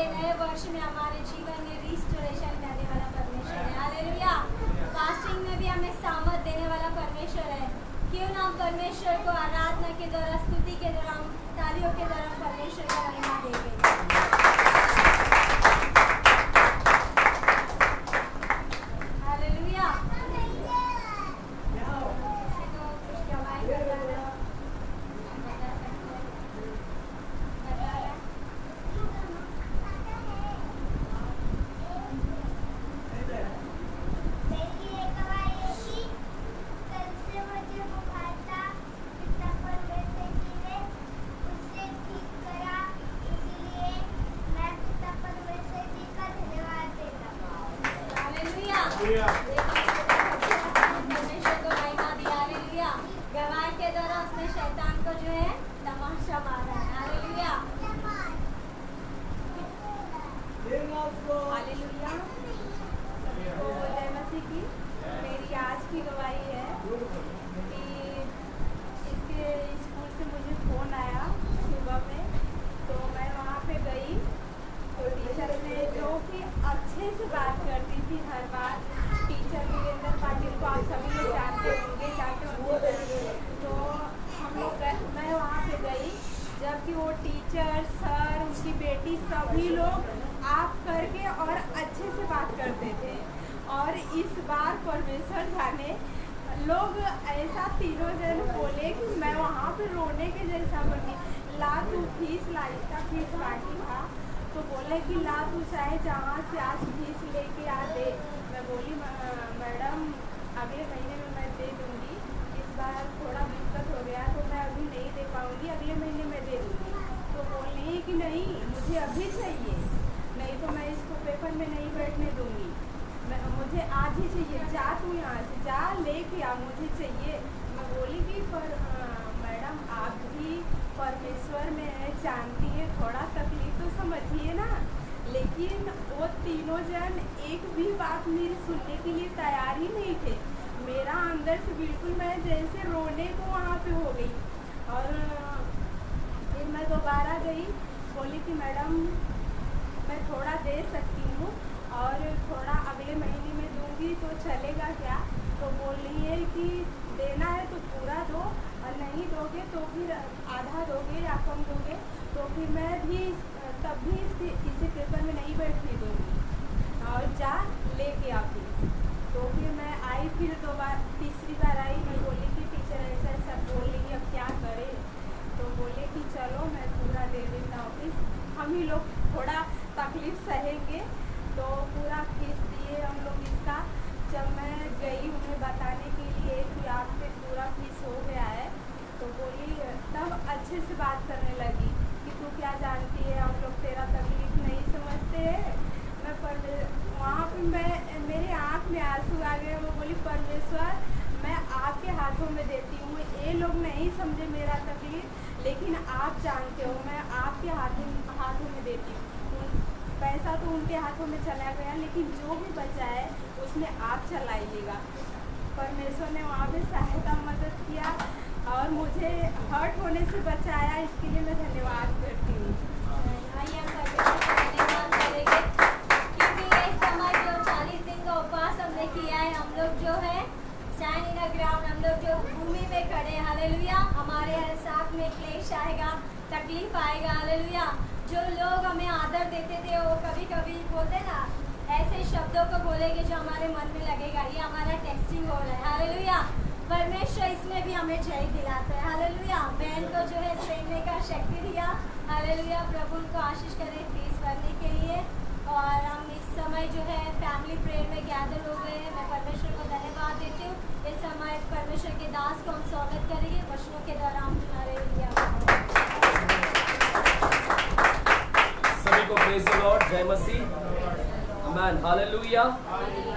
नए वर्ष में हमारे जीवन में रिस्टोरेशन करने वाला परमेश्वर है। हालेलुया। फास्टिंग में भी हमें सामर्थ देने वाला परमेश्वर है। क्यों ना हम परमेश्वर को आराधना के द्वारा, स्तुति के द्वारा, तालियों के द्वारा परमेश्वर को महिमा देंगे।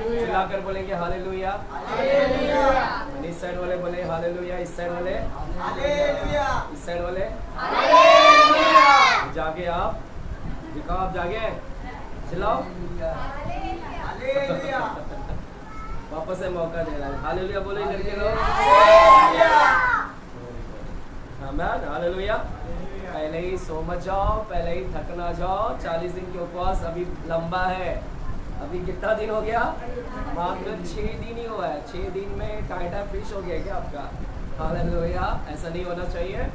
चिल्लाकर बोलेंगे हालेलुया। इस साइड वाले बोले हालेलुया, इस साइड वाले, इस साइड वाले जागे। आप दिखाओ, आप जागे, चिल्लाओ। वापस से मौका दे रहा है। हालेलुया बोलो इधर के लोग। आमीन, हालेलुया। पहले ही सो मत जाओ, पहले ही थक ना जाओ। 40 दिन के उपवास अभी लंबा है। अभी कितना दिन हो गया? मात्र 6 दिन ही हुआ है। 6 दिन में टाइटा फिश हो गया क्या आपका? हालेलुया। ऐसा नहीं होना चाहिए।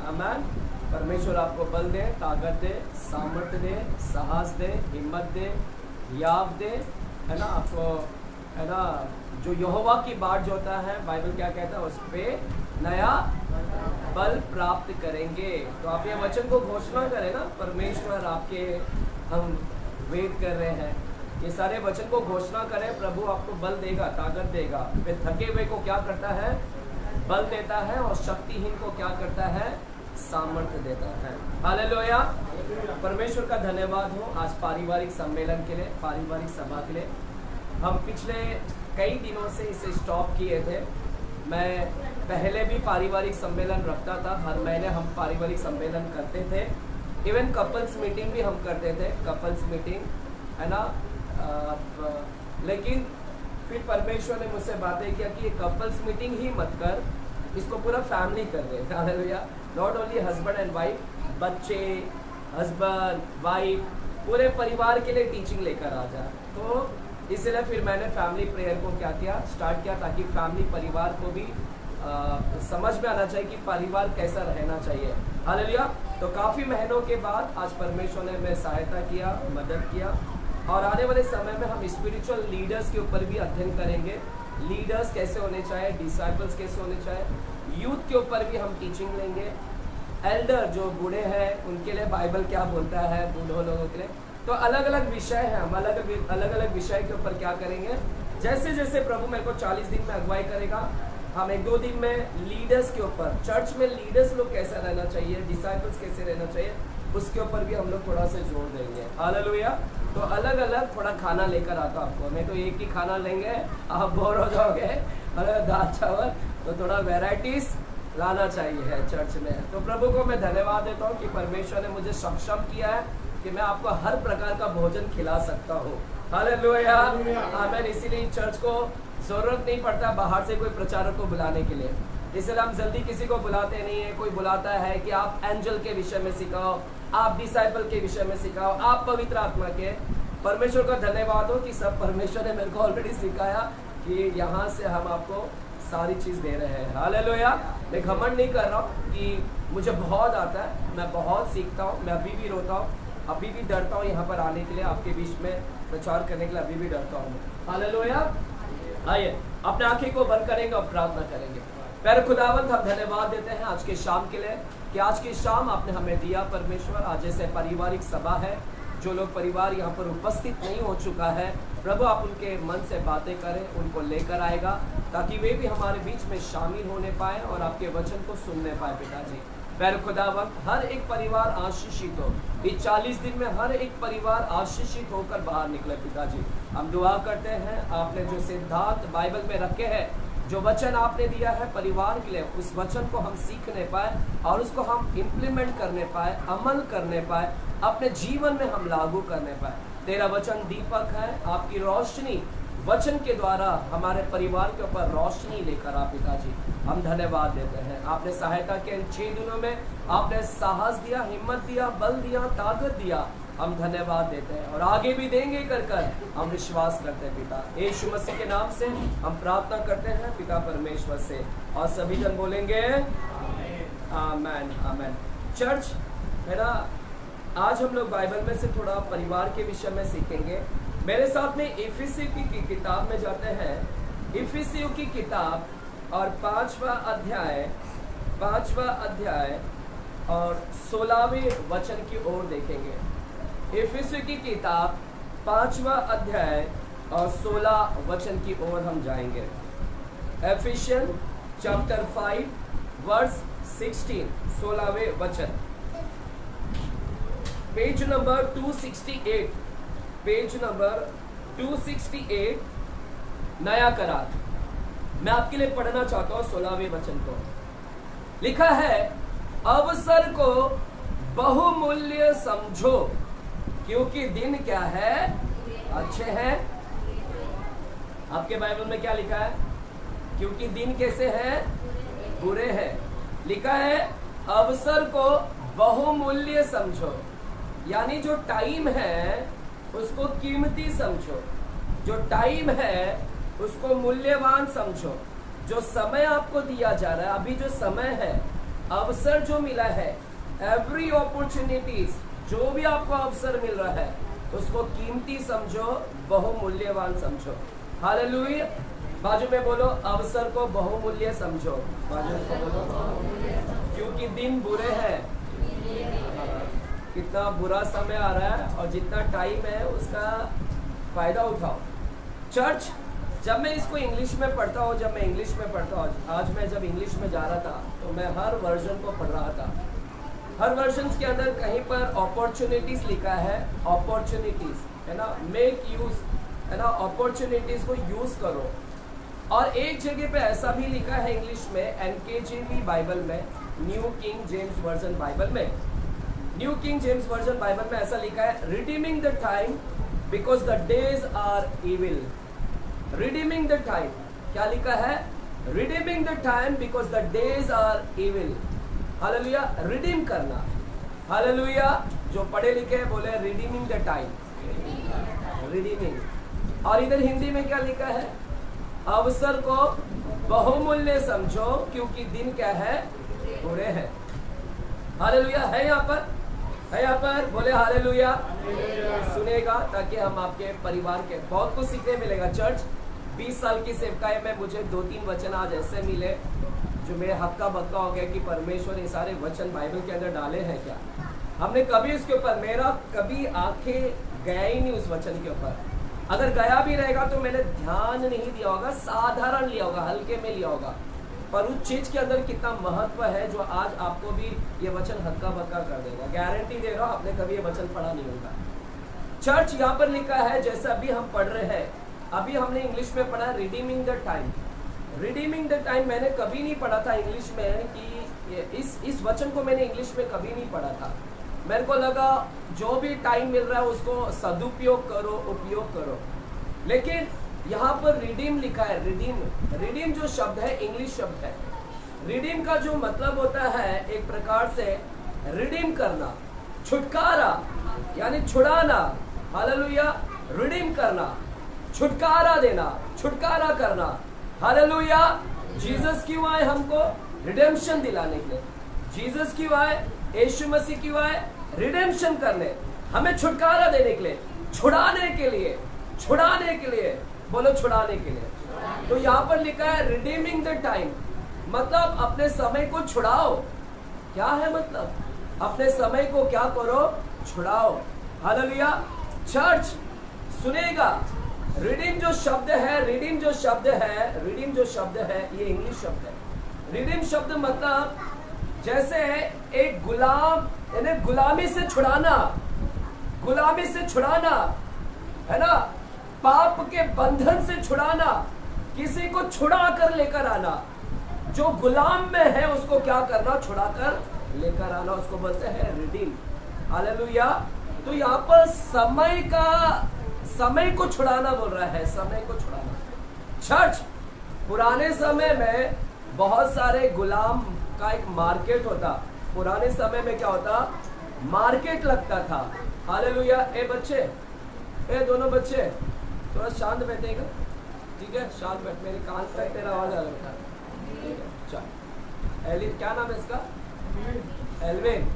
आमीन। परमेश्वर आपको बल दे, ताकत दे, सामर्थ्य दे, साहस दे, हिम्मत दे, याब दे, है ना। आपको है ना, जो यहोवा की बाट जो होता है, बाइबल क्या कहता है, उस पे नया बल प्राप्त करेंगे। तो आप ये वचन को घोषणा करें ना, परमेश्वर आपके हम वेट कर रहे हैं। ये सारे वचन को घोषणा करें, प्रभु आपको बल देगा, ताकत देगा। फिर थके हुए को क्या करता है? बल देता है। और शक्तिहीन को क्या करता है? सामर्थ्य देता है। हालेलुया। परमेश्वर का धन्यवाद हो आज पारिवारिक सम्मेलन के लिए, पारिवारिक सभा के लिए। हम पिछले कई दिनों से इसे स्टॉप किए थे। मैं पहले भी पारिवारिक सम्मेलन रखता था, हर महीने हम पारिवारिक सम्मेलन करते थे। इवन कपल्स मीटिंग भी हम करते थे, कपल्स मीटिंग, है ना। लेकिन फिर परमेश्वर ने मुझसे बातें किया कि ये कपल्स मीटिंग ही मत कर, इसको पूरा फैमिली कर दे। Hallelujah. Not only husband and wife, बच्चे, हस्बैंड, वाइफ, पूरे परिवार के लिए टीचिंग लेकर आ जा। तो इसलिए फिर मैंने फैमिली प्रेयर को क्या किया, स्टार्ट किया, ताकि फैमिली परिवार को भी समझ में आना चाहिए कि परिवार कैसा रहना चाहिए। हालेलुया। तो काफ़ी महीनों के बाद आज परमेश्वर ने हमें सहायता किया, मदद किया। और आने वाले समय में हम स्पिरिचुअल लीडर्स के ऊपर भी अध्ययन करेंगे। लीडर्स कैसे होने चाहिए, डिसाइपल्स कैसे होने चाहिए, यूथ के ऊपर भी हम टीचिंग लेंगे। एल्डर जो बूढ़े हैं उनके लिए बाइबल क्या बोलता है, बूढ़ों लोगों के लिए। तो अलग अलग विषय है, हम अलग अलग विषय के ऊपर क्या करेंगे। जैसे जैसे प्रभु मेरे को 40 दिन में अगुवाई करेगा, हम 1-2 दिन में लीडर्स के ऊपर, चर्च में लीडर्स लोग कैसा रहना चाहिए, डिसाइपल्स कैसे रहना चाहिए, उसके ऊपर भी हम लोग थोड़ा सा जोर देंगे। हालेलुया। तो अलग अलग थोड़ा खाना लेकर आता आपको, नहीं तो एक ही खाना लेंगे आप बोर हो जाओगे। दाल चावल, तो थोड़ा वेराइटीज लाना चाहिए चर्च में। तो प्रभु को मैं धन्यवाद देता हूँ कि परमेश्वर ने मुझे सक्षम किया है कि मैं आपको हर प्रकार का भोजन खिला सकता हूँ। हालेलुया। आमीन। इसीलिए चर्च को जरूरत नहीं पड़ता बाहर से कोई प्रचारक को बुलाने के लिए, इसलिए हम जल्दी किसी को बुलाते नहीं है। कोई बुलाता है कि आप एंजल के विषय में सिखाओ, आप डिसाइपल के विषय में सिखाओ, आप पवित्र आत्मा के। परमेश्वर का धन्यवाद हो कि सब परमेश्वर ने मेरे को ऑलरेडी सिखाया कि यहाँ से हम आपको सारी चीज़ दे रहे हैं। हालेलुया। मैं घमंड नहीं कर रहा हूँ कि मुझे बहुत आता है, मैं बहुत सीखता हूँ। मैं अभी भी रोता हूँ, अभी भी डरता हूँ यहाँ पर आने के लिए, आपके बीच में प्रचार करने के लिए अभी भी डरता हूँ। हालेलुया। आइए अपने आंखें को बंद करेंगे और प्रार्थना करेंगे। प्यारे खुदावंत, हम धन्यवाद देते हैं आज के शाम के लिए कि आज की शाम आपने हमें दिया परमेश्वर। आज जैसे पारिवारिक सभा है, जो लोग परिवार यहाँ पर उपस्थित नहीं हो चुका है, प्रभु आप उनके मन से बातें करें, उनको लेकर आएगा ताकि वे भी हमारे बीच में शामिल होने पाए और आपके वचन को सुनने पाए। पिताजी प्यारे खुदावंत, हर एक परिवार आशीषित हो। इस 40 दिन में हर एक परिवार आशीषित होकर बाहर निकले। पिताजी हम दुआ करते हैं, आपने जो सिद्धांत बाइबल में रखे हैं, जो वचन आपने दिया है परिवार के लिए, उस वचन को हम सीखने पाए और उसको हम इम्प्लीमेंट करने पाए, अमल करने पाए, अपने जीवन में हम लागू करने पाए। तेरा वचन दीपक है, आपकी रोशनी वचन के द्वारा हमारे परिवार के ऊपर रोशनी लेकर आ। पिताजी हम धन्यवाद देते हैं, आपने सहायता के इन 6 दिनों में आपने साहस दिया, हिम्मत दिया, बल दिया, ताकत दिया। हम धन्यवाद देते हैं और आगे भी देंगे कर हम विश्वास करते हैं। पिता यीशु मसीह के नाम से हम प्रार्थना करते हैं पिता परमेश्वर से, और सभी जन बोलेंगे आमेन आमेन। चर्च है ना, आज हम लोग बाइबल में से थोड़ा परिवार के विषय में सीखेंगे। मेरे साथ में इफिसियों की किताब में जाते हैं। इफिसियों की किताब और 5वां अध्याय और 16वें वचन की ओर देखेंगे। इफिसियों की किताब 5वां अध्याय और 16 वचन की ओर हम जाएंगे। एफिशियन चैप्टर 5 वर्स 16, 16वें वचन, पेज नंबर 268, पेज नंबर 268, नया करार। मैं आपके लिए पढ़ना चाहता हूं 16वें वचन को। लिखा है, अवसर को बहुमूल्य समझो क्योंकि दिन क्या है, अच्छे हैं। आपके बाइबल में क्या लिखा है? क्योंकि दिन कैसे हैं, बुरे हैं। लिखा है अवसर को बहुमूल्य समझो, यानी जो टाइम है उसको कीमती समझो, जो टाइम है उसको मूल्यवान समझो। जो समय आपको दिया जा रहा है, अभी जो समय है, अवसर जो मिला है, एवरी अपॉर्चुनिटीज, जो भी आपको अवसर मिल रहा है उसको कीमती समझो, बहुमूल्यवान समझो। हालेलुया। बाजू में बोलो, अवसर को बहुमूल्य समझो। बाजू में बोलो, क्योंकि दिन बुरे हैं। कितना बुरा समय आ रहा है और जितना टाइम है उसका फायदा उठाओ। चर्च, जब मैं इसको इंग्लिश में पढ़ता हूँ, आज मैं जब इंग्लिश में जा रहा था तो मैं हर वर्जन को पढ़ रहा था। हर वर्जन के अंदर कहीं पर अपॉर्चुनिटीज लिखा है, अपॉर्चुनिटीज है ना, मेक यूज है ना, अपॉर्चुनिटीज को यूज करो। और एक जगह पे ऐसा भी लिखा है इंग्लिश में, एनकेजेवी बाइबल में, New King James Version Bible में, New King James Version Bible में ऐसा लिखा है, redeeming the time because the days are evil. Redeeming the time, क्या लिखा है? Redeeming the time because the days are evil. Hallelujah, redeem करना। Hallelujah, जो पढ़े लिखे हैं बोले रिडीमिंग द टाइम, रिडीमिंग। और इधर हिंदी में क्या लिखा है? अवसर को बहुमूल्य समझो क्योंकि दिन क्या है? बुरे हैं। हालेलुया, है यहाँ पर? है यहाँ पर? बोले हालेलुया। सुनेगा ताकि हम आपके परिवार के बहुत कुछ सीखने मिलेगा। चर्च, 20 साल की सेवकाई में मुझे 2-3 वचन आज ऐसे मिले जो मेरे हक्का बक्का हो गया कि परमेश्वर ये सारे वचन बाइबल के अंदर डाले हैं क्या? हमने कभी उसके ऊपर, मेरा कभी आंखें गया ही नहीं उस वचन के ऊपर। अगर गया भी रहेगा तो मैंने ध्यान नहीं दिया होगा, साधारण लिया होगा, हल्के में लिया होगा। पर उस चीज के अंदर कितना महत्व है जो आज आपको भी ये वचन हक्का बक्का कर देगा। गारंटी दे रहा हूं, आपने कभी ये वचन पढ़ा नहीं होगा। चर्च, यहाँ पर लिखा है, जैसे अभी हम पढ़ रहे हैं, अभी हमने इंग्लिश में पढ़ा redeeming the time. Redeeming the time मैंने कभी नहीं पढ़ा था इंग्लिश में, कि इस वचन को मैंने इंग्लिश में कभी नहीं पढ़ा था। मेरे को लगा जो भी टाइम मिल रहा है उसको सदुपयोग करो, उपयोग करो। लेकिन यहाँ पर रिडीम लिखा है। रिडीम जो शब्द है इंग्लिश शब्द है। रिडीम का जो मतलब होता है एक प्रकार से रिडीम करना, छुटकारा, यानी छुड़ाना। हालेलुया, रिडीम करना, छुटकारा देना, छुटकारा करना। हालेलुया। जीसस क्यों आए? हमको रिडेम्पशन दिलाने के लिए। जीसस क्यों आए? यीशु मसीह क्यों आए? रिडेम्पशन करने, हमें छुटकारा देने के लिए, छुड़ाने के लिए, छुड़ाने के लिए। बोलो छुड़ाने के लिए। तो यहाँ पर लिखा है रिडीमिंग द टाइम, मतलब अपने समय को छुड़ाओ। क्या है मतलब? अपने समय को क्या करो? छुड़ाओ। हालेलुया। चर्च, सुनेगा, रिडीम जो शब्द है, रिडीम जो शब्द है ये इंग्लिश शब्द है। रिडीम शब्द मतलब जैसे एक गुलाम, यानी गुलामी से छुड़ाना, गुलामी से छुड़ाना है ना, पाप के बंधन से छुड़ाना, किसी को छुड़ा कर लेकर आना। जो गुलाम में है उसको क्या करना? छुड़ा कर लेकर आना, उसको बोलते हैं रिडीम। हालेलुया। तो यहाँ पर समय को छुड़ाना बोल रहा है, समय को छुड़ाना। चर्च, पुराने समय में बहुत सारे गुलाम का एक मार्केट होता। पुराने समय में क्या होता? मार्केट लगता था। हालेलुया। ए बच्चे, ए दोनों बच्चे थोड़ा शांत बैठेगा, ठीक है? शांत बैठ, मेरे कान तक तेरा आवाज आ रहा है। चल, एलिन, क्या नाम है इसका? एल्विन,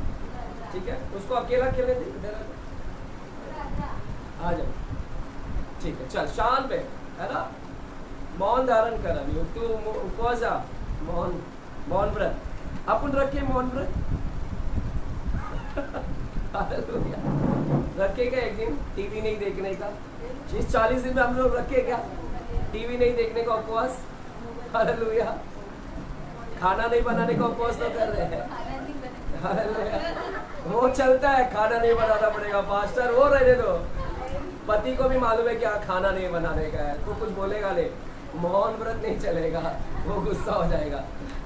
ठीक है? उसको अकेला खेलने दे, आ जाओ, ठीक है? चल, शांत बैठ, है ना? मौन धारण कर। अभी तू उपवास जा, मौन व्रत अपन रखे, मौन व्रत रखेगा एक दिन। टीवी नहीं देखने का, इस 40 दिन में हम लोग रखे क्या? टीवी नहीं देखने का उपवास। हालेलुया। खाना नहीं बनाने का उपवास तो कर रहे हैं। हालेलुया। वो चलता है, खाना नहीं बनाना पड़ेगा पास्टर, वो रहने दो। पति को भी मालूम है क्या खाना नहीं बनाने का है, तो कुछ बोलेगा नहीं, मौन व्रत नहीं चलेगा, वो गुस्सा हो जाएगा।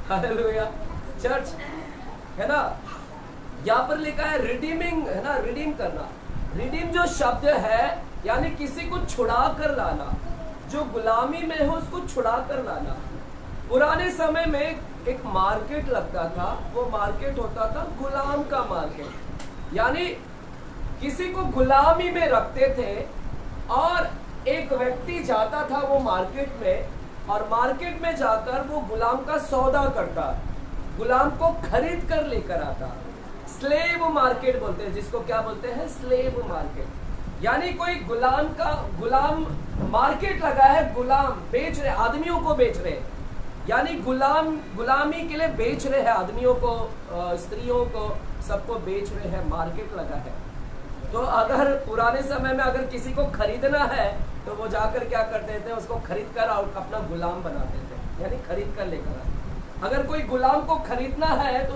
हालेलुया। चर्च, है ना, यहाँ पर लिखा है रिडीमिंग, है ना, रिडीम करना। रिडीम जो शब्द है यानी किसी को छुड़ा कर लाना, जो गुलामी में हो उसको छुड़ा कर लाना। पुराने समय में एक मार्केट लगता था, वो मार्केट होता था गुलाम का मार्केट, यानी किसी को गुलामी में रखते थे और एक व्यक्ति जाता था वो मार्केट में और मार्केट में जाकर वो गुलाम का सौदा करता, गुलाम को खरीद कर लेकर आता। स्लेव मार्केट बोलते हैं जिसको, क्या बोलते हैं? Slave market. यानी कोई गुलाम मार्केट लगा है, गुलाम बेच रहे, आदमियों को बेच रहे, यानी गुलामी के लिए बेच रहे हैं आदमियों को, स्त्रियों को, सबको बेच रहे हैं, मार्केट लगा है। तो अगर पुराने समय में अगर किसी को खरीदना है तो वो जाकर क्या करते थे, उसको खरीद कर अपना गुलाम बनाते थे, यानी खरीद कर लेकर आते। अगर कोई गुलाम को खरीदना है तो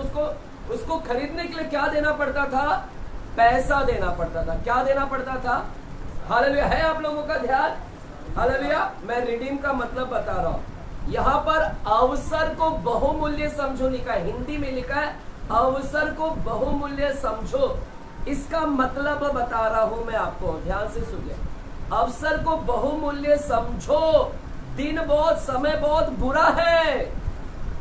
उसको खरीदने के लिए क्या देना पड़ता था? पैसा देना पड़ता था। क्या देना पड़ता था? हालेलुया। है आप लोगों का ध्यान? हालेलुया। मैं रिडीम का मतलब बता रहा हूँ। यहाँ पर अवसर को बहुमूल्य समझो लिखा है, हिंदी में लिखा है अवसर को बहुमूल्य समझो। इसका मतलब बता रहा हूं मैं आपको, ध्यान से सुनिए। अवसर को बहुमूल्य समझो, दिन बहुत, समय बहुत बुरा है,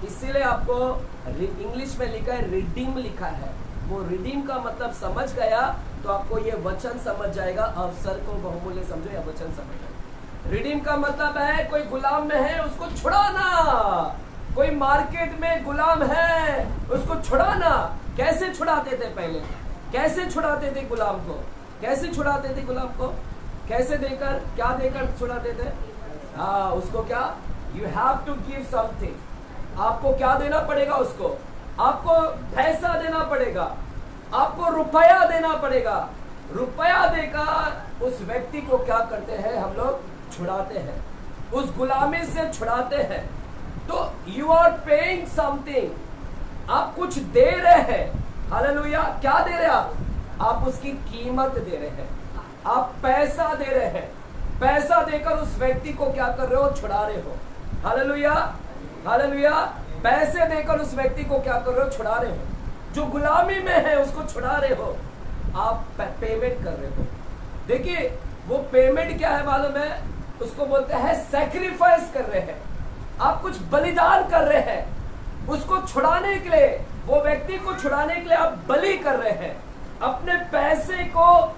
इसीलिए आपको इंग्लिश में लिखा है रिडीम लिखा है। वो रिडीम का मतलब समझ गया तो आपको ये वचन समझ जाएगा, अवसर को बहुमूल्य समझो, या वचन समझ जाएगा। रिडीम का मतलब है कोई गुलाम में है उसको छुड़ाना, कोई मार्केट में गुलाम है उसको छुड़ाना। कैसे छुड़ाते थे पहले? कैसे छुड़ाते थे गुलाम को? कैसे छुड़ाते थे गुलाम को? कैसे देकर, क्या देकर छुड़ाते थे? हाँ, उसको क्या? You have to give something. आपको क्या देना पड़ेगा? उसको आपको पैसा देना पड़ेगा, आपको रुपया देना पड़ेगा। रुपया देकर उस व्यक्ति को क्या करते हैं हम लोग? छुड़ाते हैं, उस गुलामी से छुड़ाते हैं। तो यू आर पेइंग समथिंग, आप कुछ दे रहे हैं। हालेलुया। क्या दे रहे हैं आप? उसकी कीमत दे रहे हैं, आप पैसा दे रहे हैं। पैसा देकर उस व्यक्ति को क्या कर रहे हो? छुड़ा रहे हो। Hallelujah, hallelujah. पैसे देकर उस व्यक्ति को क्या कर रहे हो? छुड़ा रहे हो। जो गुलामी में है उसको छुड़ा रहे हो, आप पेमेंट कर रहे हो। देखिए वो पेमेंट क्या है मालूम है? उसको बोलते हैं सैक्रिफाइस कर रहे हैं, आप कुछ बलिदान कर रहे हैं उसको छुड़ाने के लिए, वो व्यक्ति को छुड़ाने के लिए आप बलि कर रहे हैं, अपने पैसे को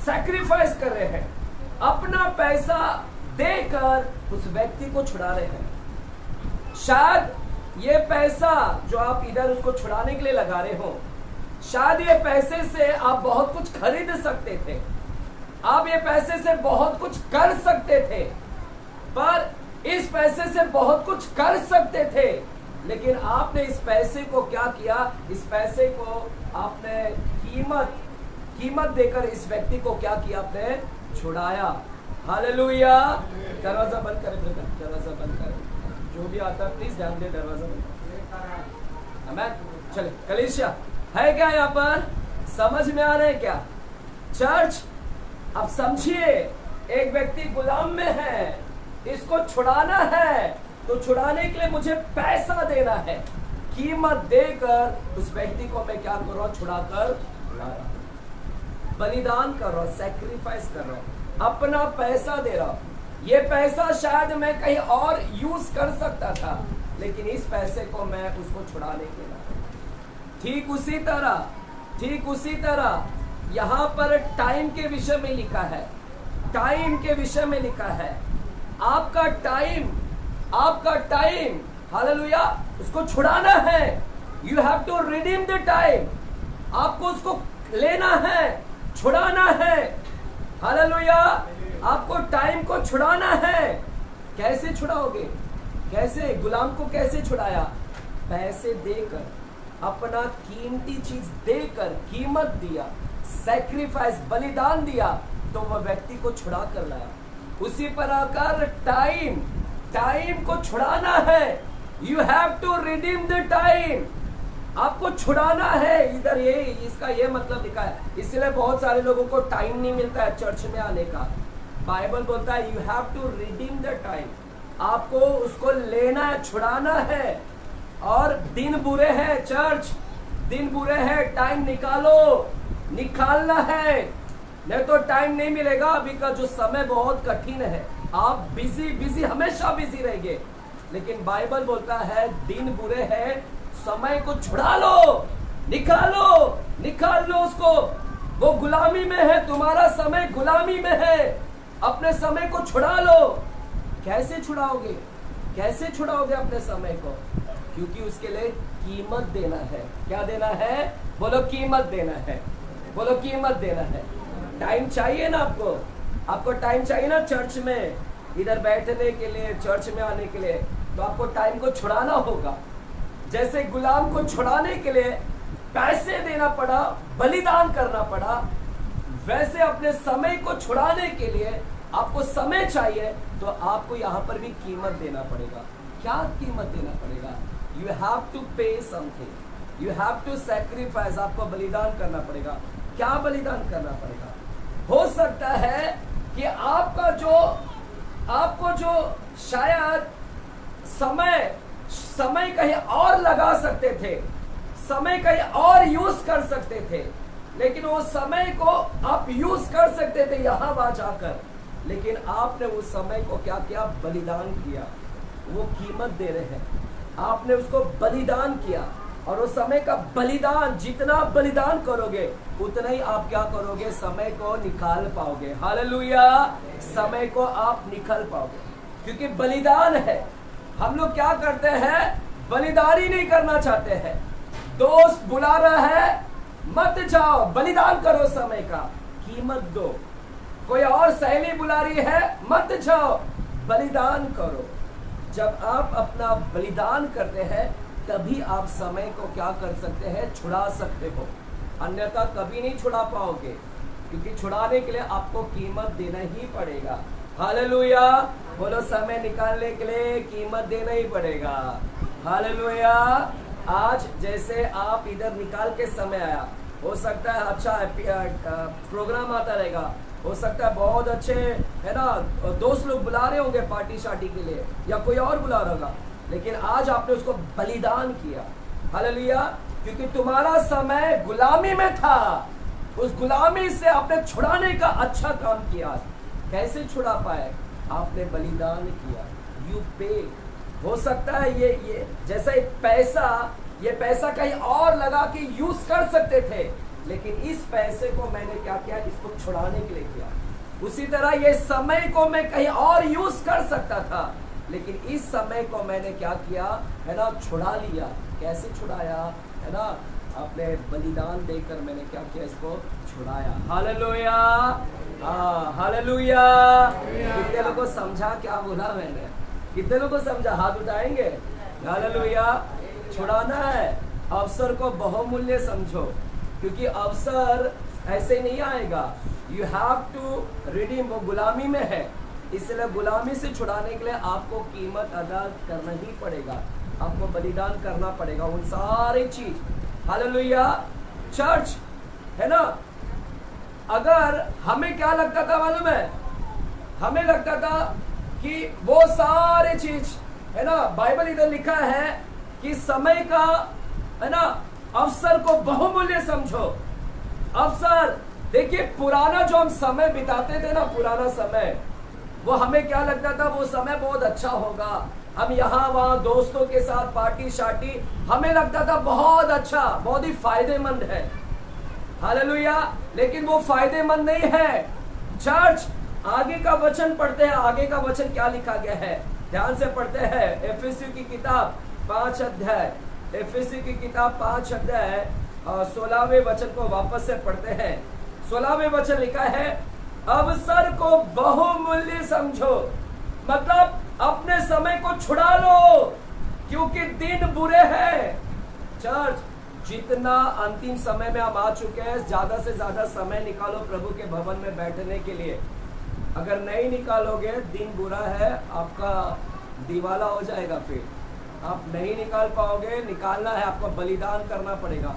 सैक्रिफाइस कर रहे हैं, अपना पैसा देकर उस व्यक्ति को छुड़ा रहे हैं। शायद ये पैसा जो आप इधर उसको छुड़ाने के लिए लगा रहे हो, शायद ये पैसे से आप बहुत कुछ खरीद सकते थे, आप ये पैसे से बहुत कुछ कर सकते थे, पर इस पैसे से बहुत कुछ कर सकते थे, लेकिन आपने इस पैसे को क्या किया? इस पैसे को आपने कीमत देकर इस व्यक्ति को क्या किया? आपने छुड़ाया। हालेलुया। दरवाजा बंद करें ब्रदर, दरवाजा बंद करें, जो भी आता है प्लीज ध्यान दे, दरवाजा बंद। आमीन। चले कलीसिया है क्या यहाँ पर? समझ में आ रहे हैं क्या चर्च? अब समझिए, एक व्यक्ति गुलाम में है, इसको छुड़ाना है, तो छुड़ाने के लिए मुझे पैसा देना है, कीमत देकर उस व्यक्ति को मैं क्या कर रहा हूं? छुड़ाकर बलिदान कर रहा हूं, सैक्रिफाइस कर रहा हूं, अपना पैसा दे रहा हूं। ये पैसा शायद मैं कहीं और यूज कर सकता था, लेकिन इस पैसे को मैं उसको छुड़ाने के लिए। ठीक उसी तरह यहाँ पर टाइम के विषय में लिखा है, टाइम के विषय में लिखा है। आपका टाइम, हालेलुया, उसको छुड़ाना है। You have to redeem the time, आपको उसको लेना है, छुड़ाना है। हालेलुया, आपको टाइम को छुड़ाना है। कैसे छुड़ाओगे? कैसे? गुलाम को कैसे छुड़ाया? पैसे देकर, अपना कीमती चीज देकर, कीमत दिया, सैक्रिफाइस, बलिदान दिया, तो वह व्यक्ति को छुड़ा कर लाया। उसी प्रकार टाइम को छुड़ाना है। You have to redeem the time, आपको छुड़ाना है। इधर ये इसका ये मतलब लिखा है, इसलिए बहुत सारे लोगों को टाइम नहीं मिलता है चर्च में आने का। बाइबल बोलता है you have to redeem the time, आपको उसको लेना है, छुड़ाना है। और दिन बुरे हैं चर्च, दिन बुरे हैं, टाइम निकालना है, नहीं तो टाइम नहीं मिलेगा। अभी का जो समय बहुत कठिन है, आप बिजी हमेशा बिजी रहेंगे। लेकिन बाइबल बोलता है दिन बुरे हैं, समय को छुड़ा लो, निकाल लो उसको। वो गुलामी में है, तुम्हारा समय गुलामी में है, अपने समय को छुड़ा लो। कैसे छुड़ाओगे अपने समय को? क्योंकि उसके लिए कीमत देना है। क्या देना है? बोलो कीमत देना है, बोलो कीमत देना है। टाइम चाहिए ना आपको टाइम चाहिए ना चर्च में, इधर बैठने के लिए, चर्च में आने के लिए, तो आपको टाइम को छुड़ाना होगा। जैसे गुलाम को छुड़ाने के लिए पैसे देना पड़ा, बलिदान करना पड़ा, वैसे अपने समय को छुड़ाने के लिए आपको समय चाहिए, तो आपको यहाँ पर भी कीमत देना पड़ेगा। क्या कीमत देना पड़ेगा? You have to pay something, you have to sacrifice. आपको बलिदान करना पड़ेगा। क्या बलिदान करना पड़ेगा? हो सकता है कि आपको जो शायद समय कहीं और लगा सकते थे, समय कहीं और यूज कर सकते थे, लेकिन वो समय को आप यूज कर सकते थे यहां वहां जाकर, लेकिन आपने उस समय को क्या किया? बलिदान किया। वो कीमत दे रहे हैं, आपने उसको बलिदान किया। और उस समय का बलिदान, जितना बलिदान करोगे उतना ही आप क्या करोगे? समय को निकाल पाओगे। हालेलुया! समय को आप निकाल पाओगे, क्योंकि बलिदान है। हम लोग क्या करते हैं? बलिदान ही नहीं करना चाहते हैं। दोस्त बुला रहा है, मत जाओ, बलिदान करो, समय का कीमत दो। कोई और सहेली बुला रही है, मत जाओ, बलिदान करो। जब आप अपना बलिदान करते हैं तभी आप समय को क्या कर सकते हैं? छुड़ा सकते हो, अन्यथा कभी नहीं छुड़ा पाओगे, क्योंकि छुड़ाने के लिए आपको कीमत देना ही पड़ेगा। हालेलुया! बोलो, समय निकालने के लिए कीमत देना ही पड़ेगा। हालेलुया! आज जैसे आप इधर निकाल के समय आया, हो सकता है अच्छा प्रोग्राम आता रहेगा, हो सकता है बहुत अच्छे है ना दोस्त लोग बुला रहे होंगे पार्टी शार्टी के लिए, या कोई और बुला रहा होगा, लेकिन आज आपने उसको बलिदान किया। हालेलुया! क्योंकि तुम्हारा समय गुलामी में था, उस गुलामी से आपने छुड़ाने का अच्छा काम किया। कैसे छुड़ा पाए? आपने बलिदान किया। यू पे। हो सकता है ये जैसा ये पैसा कहीं और लगा के यूज कर सकते थे, लेकिन इस पैसे को मैंने क्या किया? इसको छुड़ाने के लिए किया। उसी तरह ये समय को मैं कहीं और यूज कर सकता था, लेकिन इस समय को मैंने क्या किया? है ना, छुड़ा लिया। कैसे छुड़ाया? है ना, अपने बलिदान देकर मैंने क्या किया? इसको छुड़ाया। हालेलुया! हालेलुया! कितने लोगों को समझा क्या बोला मैंने? कितने लोगों को समझा? हाथ उठाएंगे। हालेलुया! छुड़ाना है। अवसर को बहुमूल्य समझो, क्योंकि अवसर ऐसे नहीं आएगा। You have to redeem. वो गुलामी में है, इसलिए गुलामी से छुड़ाने के लिए आपको कीमत अदा करना ही पड़ेगा, आपको बलिदान करना पड़ेगा, उन सारी चीज। हालेलुया! चर्च है ना, अगर हमें क्या लगता था मालूम है? हमें लगता था कि वो सारे चीज है ना, बाइबल इधर लिखा है कि समय का है ना, अवसर को बहुमूल्य समझो। अवसर देखिए, पुराना जो हम समय बिताते थे ना, पुराना समय, वो हमें क्या लगता था? वो समय बहुत अच्छा होगा, हम यहाँ वहाँ दोस्तों के साथ पार्टी शार्टी, हमें लगता था बहुत अच्छा, बहुत ही फायदेमंद है। हालेलुया! लेकिन वो फायदेमंद नहीं है। चर्च, आगे का वचन पढ़ते हैं। आगे का वचन क्या लिखा गया है? ध्यान से पढ़ते हैं। एफेसी की किताब 5 अध्याय, एफेसी की किताब 5 अध्याय 16वें वचन को वापस से पढ़ते हैं। 16वें वचन लिखा है, अवसर को बहुमूल्य समझो। मतलब अपने समय को छुड़ा लो, क्योंकि दिन बुरे हैं। चर्च, जितना अंतिम समय में हम आ चुके हैं, ज्यादा से ज्यादा समय निकालो प्रभु के भवन में बैठने के लिए। अगर नहीं निकालोगे, दिन बुरा है, आपका दिवाला हो जाएगा, फिर आप नहीं निकाल पाओगे। निकालना है, आपको बलिदान करना पड़ेगा,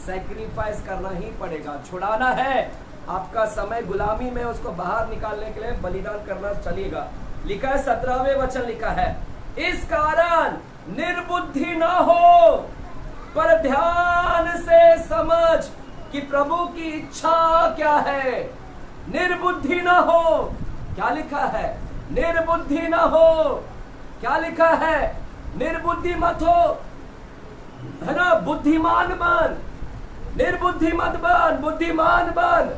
सैक्रिफाइस करना ही पड़ेगा, छुड़ाना है। आपका समय गुलामी में, उसको बाहर निकालने के लिए बलिदान करना चलेगा। लिखा है 17वें वचन लिखा है, इस कारण निर्बुद्धि ना हो, पर ध्यान से समझ कि प्रभु की इच्छा क्या है। निर्बुद्धि ना हो, क्या लिखा है? निर्बुद्धि ना हो। क्या लिखा है? निर्बुद्धि मत हो, है ना, बुद्धिमान बन। निर्बुद्धि मत बन, बुद्धिमान बन।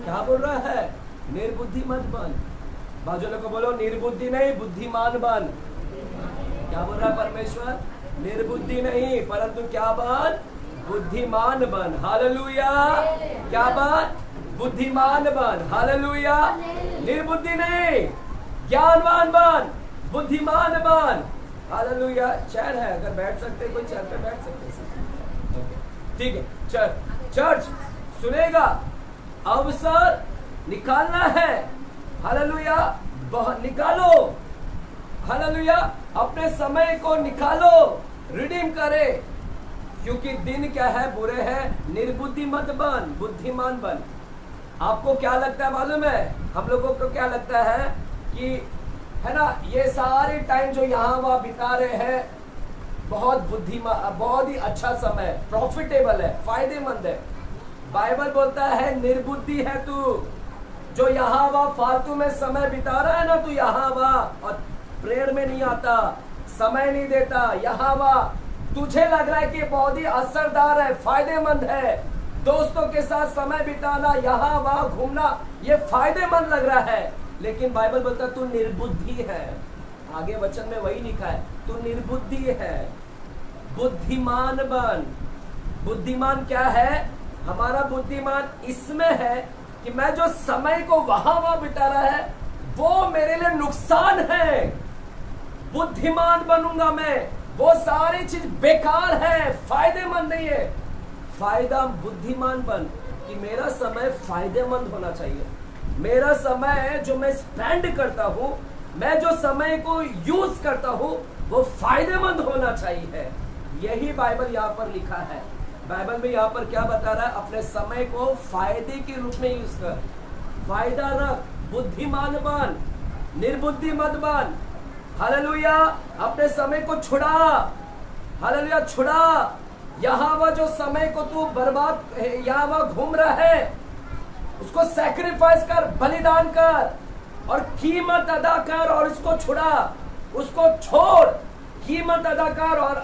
क्या बोल रहा है? निर्बुद्धि मत बन। बाजू वाले को बोलो निर्बुद्धि नहीं, बुद्धिमान बन। क्या बोल रहा है परमेश्वर? निर्बुद्धि नहीं, परंतु क्या बन? बुद्धिमान बन। हालेलुया। क्या बन? बुद्धिमान बन। हालेलुया। निर्बुद्धि नहीं, ज्ञानवान बन, बुद्धिमान बन। हालेलुया। चेयर है, अगर बैठ सकते कोई चेयर पे बैठ सकते। ठीक है, चर्च सुनेगा, अवसर निकालना है। हालेलुया। निकालो। हालेलुया। अपने समय को निकालो, रिडीम करे, क्योंकि दिन क्या है? बुरे हैं। निर्बुद्धि मत बन, बुद्धिमान बन। आपको क्या लगता है मालूम है? हम लोगों को क्या लगता है कि, है ना, ये सारे टाइम जो यहाँ वहाँ बिता रहे हैं, बहुत बुद्धिमान, बहुत ही अच्छा समय, प्रॉफिटेबल है, फायदेमंद है। बाइबल बोलता है निर्बुद्धि है तू, जो यहाँ वहाँ फालतू में समय बिता रहा है ना, तू यहाँ वहाँ और प्रेयर में नहीं आता, समय नहीं देता, यहाँ वहाँ तुझे लग रहा है कि बहुत ही असरदार है, फायदेमंद है, दोस्तों के साथ समय बिताना, यहाँ वहाँ घूमना, ये फायदेमंद लग रहा है, लेकिन बाइबल बोलता है तू निर्बुद्धि है। आगे वचन में वही लिखा है, तू निर्बुद्धि है, बुद्धिमान बन। बुद्धिमान क्या है? हमारा बुद्धिमान इसमें है कि मैं जो समय को वहां वहां बिता रहा है वो मेरे लिए नुकसान है। बुद्धिमान बनूंगा मैं, वो सारी चीज बेकार है, फायदेमंद नहीं है। फायदा बुद्धिमान बन कि मेरा समय फायदेमंद होना चाहिए। मेरा समय जो मैं स्पेंड करता हूं, मैं जो समय को यूज करता हूं, वो फायदेमंद होना चाहिए। यही बाइबल यहाँ पर लिखा है। बाइबल में यहाँ पर क्या बता रहा है? अपने समय को फायदे के रूप में यूज कर, फायदा रख, बुद्धिमान बन, निर्बुद्धि मत बन। हालेलुया। अपने समय को छुड़ा, हालेलुया, छुड़ा। यहाँ वह जो समय को तू बर्बाद, यहाँ वह घूम रहा है, उसको सैक्रिफाइस कर, बलिदान कर और कीमत अदा कर और इसको छुड़ा, उसको छोड़, कीमत अदा कर और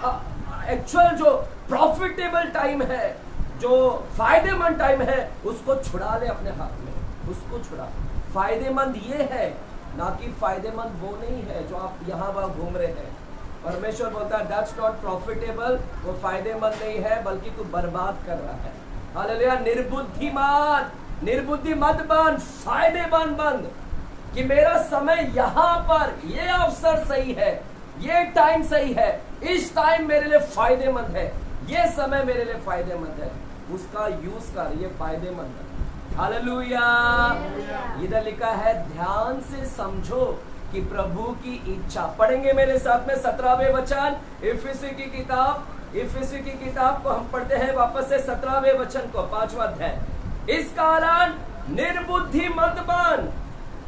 एक्चुअल जो प्रॉफिटेबल टाइम है, जो फायदेमंद टाइम है, उसको छुड़ा ले अपने हाथ में, उसको छुड़ा। फायदेमंद ये है, ना कि फायदेमंद वो नहीं है जो आप यहाँ वहाँ घूम रहे हैं। परमेश्वर बोलता है दैट्स नॉट प्रॉफिटेबल, वो फायदेमंद नहीं है, बल्कि तू बर्बाद कर रहा है। हालेलुया। निर्बुद्धिमान, निर्बुद्धि मत बन, फायदेमंद बन कि मेरा समय यहाँ पर, ये अवसर सही है, ये टाइम सही है, इस टाइम मेरे लिए फायदेमंद है, ये समय मेरे लिए फायदेमंद है, उसका यूज कर, ये फायदेमंद है। हालेलुया। इधर लिखा है ध्यान से समझो कि प्रभु की इच्छा। पढ़ेंगे मेरे साथ में 17वें वचन, इफिसी की किताब को हम पढ़ते हैं वापस से 17वें वचन को, 5वां अध्याय। इस कारण निर्बुद्धि मत बन,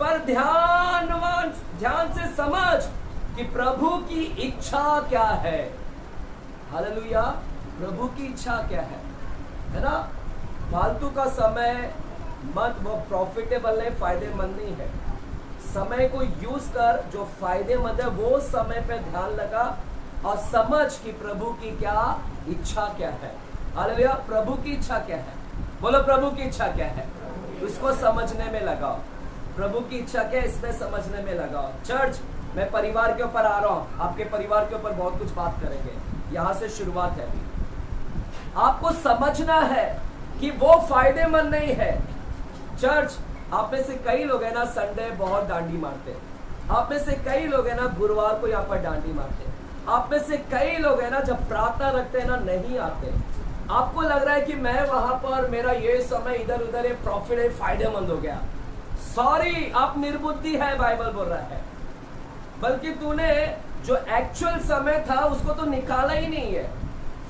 पर ध्यान से समझ कि प्रभु की इच्छा क्या है। हालेलुया। प्रभु की इच्छा क्या है ना? फालतू का समय मत, वो प्रॉफिटेबल है, फायदेमंद नहीं है। समय को यूज कर, जो फायदेमंद है वो समय पे ध्यान लगा और समझ कि प्रभु की क्या इच्छा क्या है। हालेलुया। प्रभु की इच्छा क्या है? बोलो प्रभु की इच्छा क्या है? उसको समझने में लगाओ। प्रभु की इच्छा क्या है, इसमें समझने में लगाओ। चर्च, मैं परिवार के ऊपर आ रहा हूं, आपके परिवार के ऊपर बहुत कुछ बात करेंगे, यहां से शुरुआत है। आपको समझना है कि वो फायदेमंद नहीं है। चर्च, आप में से कई लोग है ना संडे बहुत डांडी मारते हैं। आप में से कई लोग है ना गुरुवार को यहाँ पर डांडी मारते हैं। आप में से कई लोग है ना जब प्रार्थना रखते हैं ना नहीं आते। आपको लग रहा है कि मैं वहां पर, मेरा ये समय इधर उधर प्रॉफिट है, फायदेमंद हो गया। सॉरी, आप निर्बुद्धि है, बाइबल बोल रहा है। बल्कि तूने जो एक्चुअल समय था उसको तो निकाला ही नहीं है।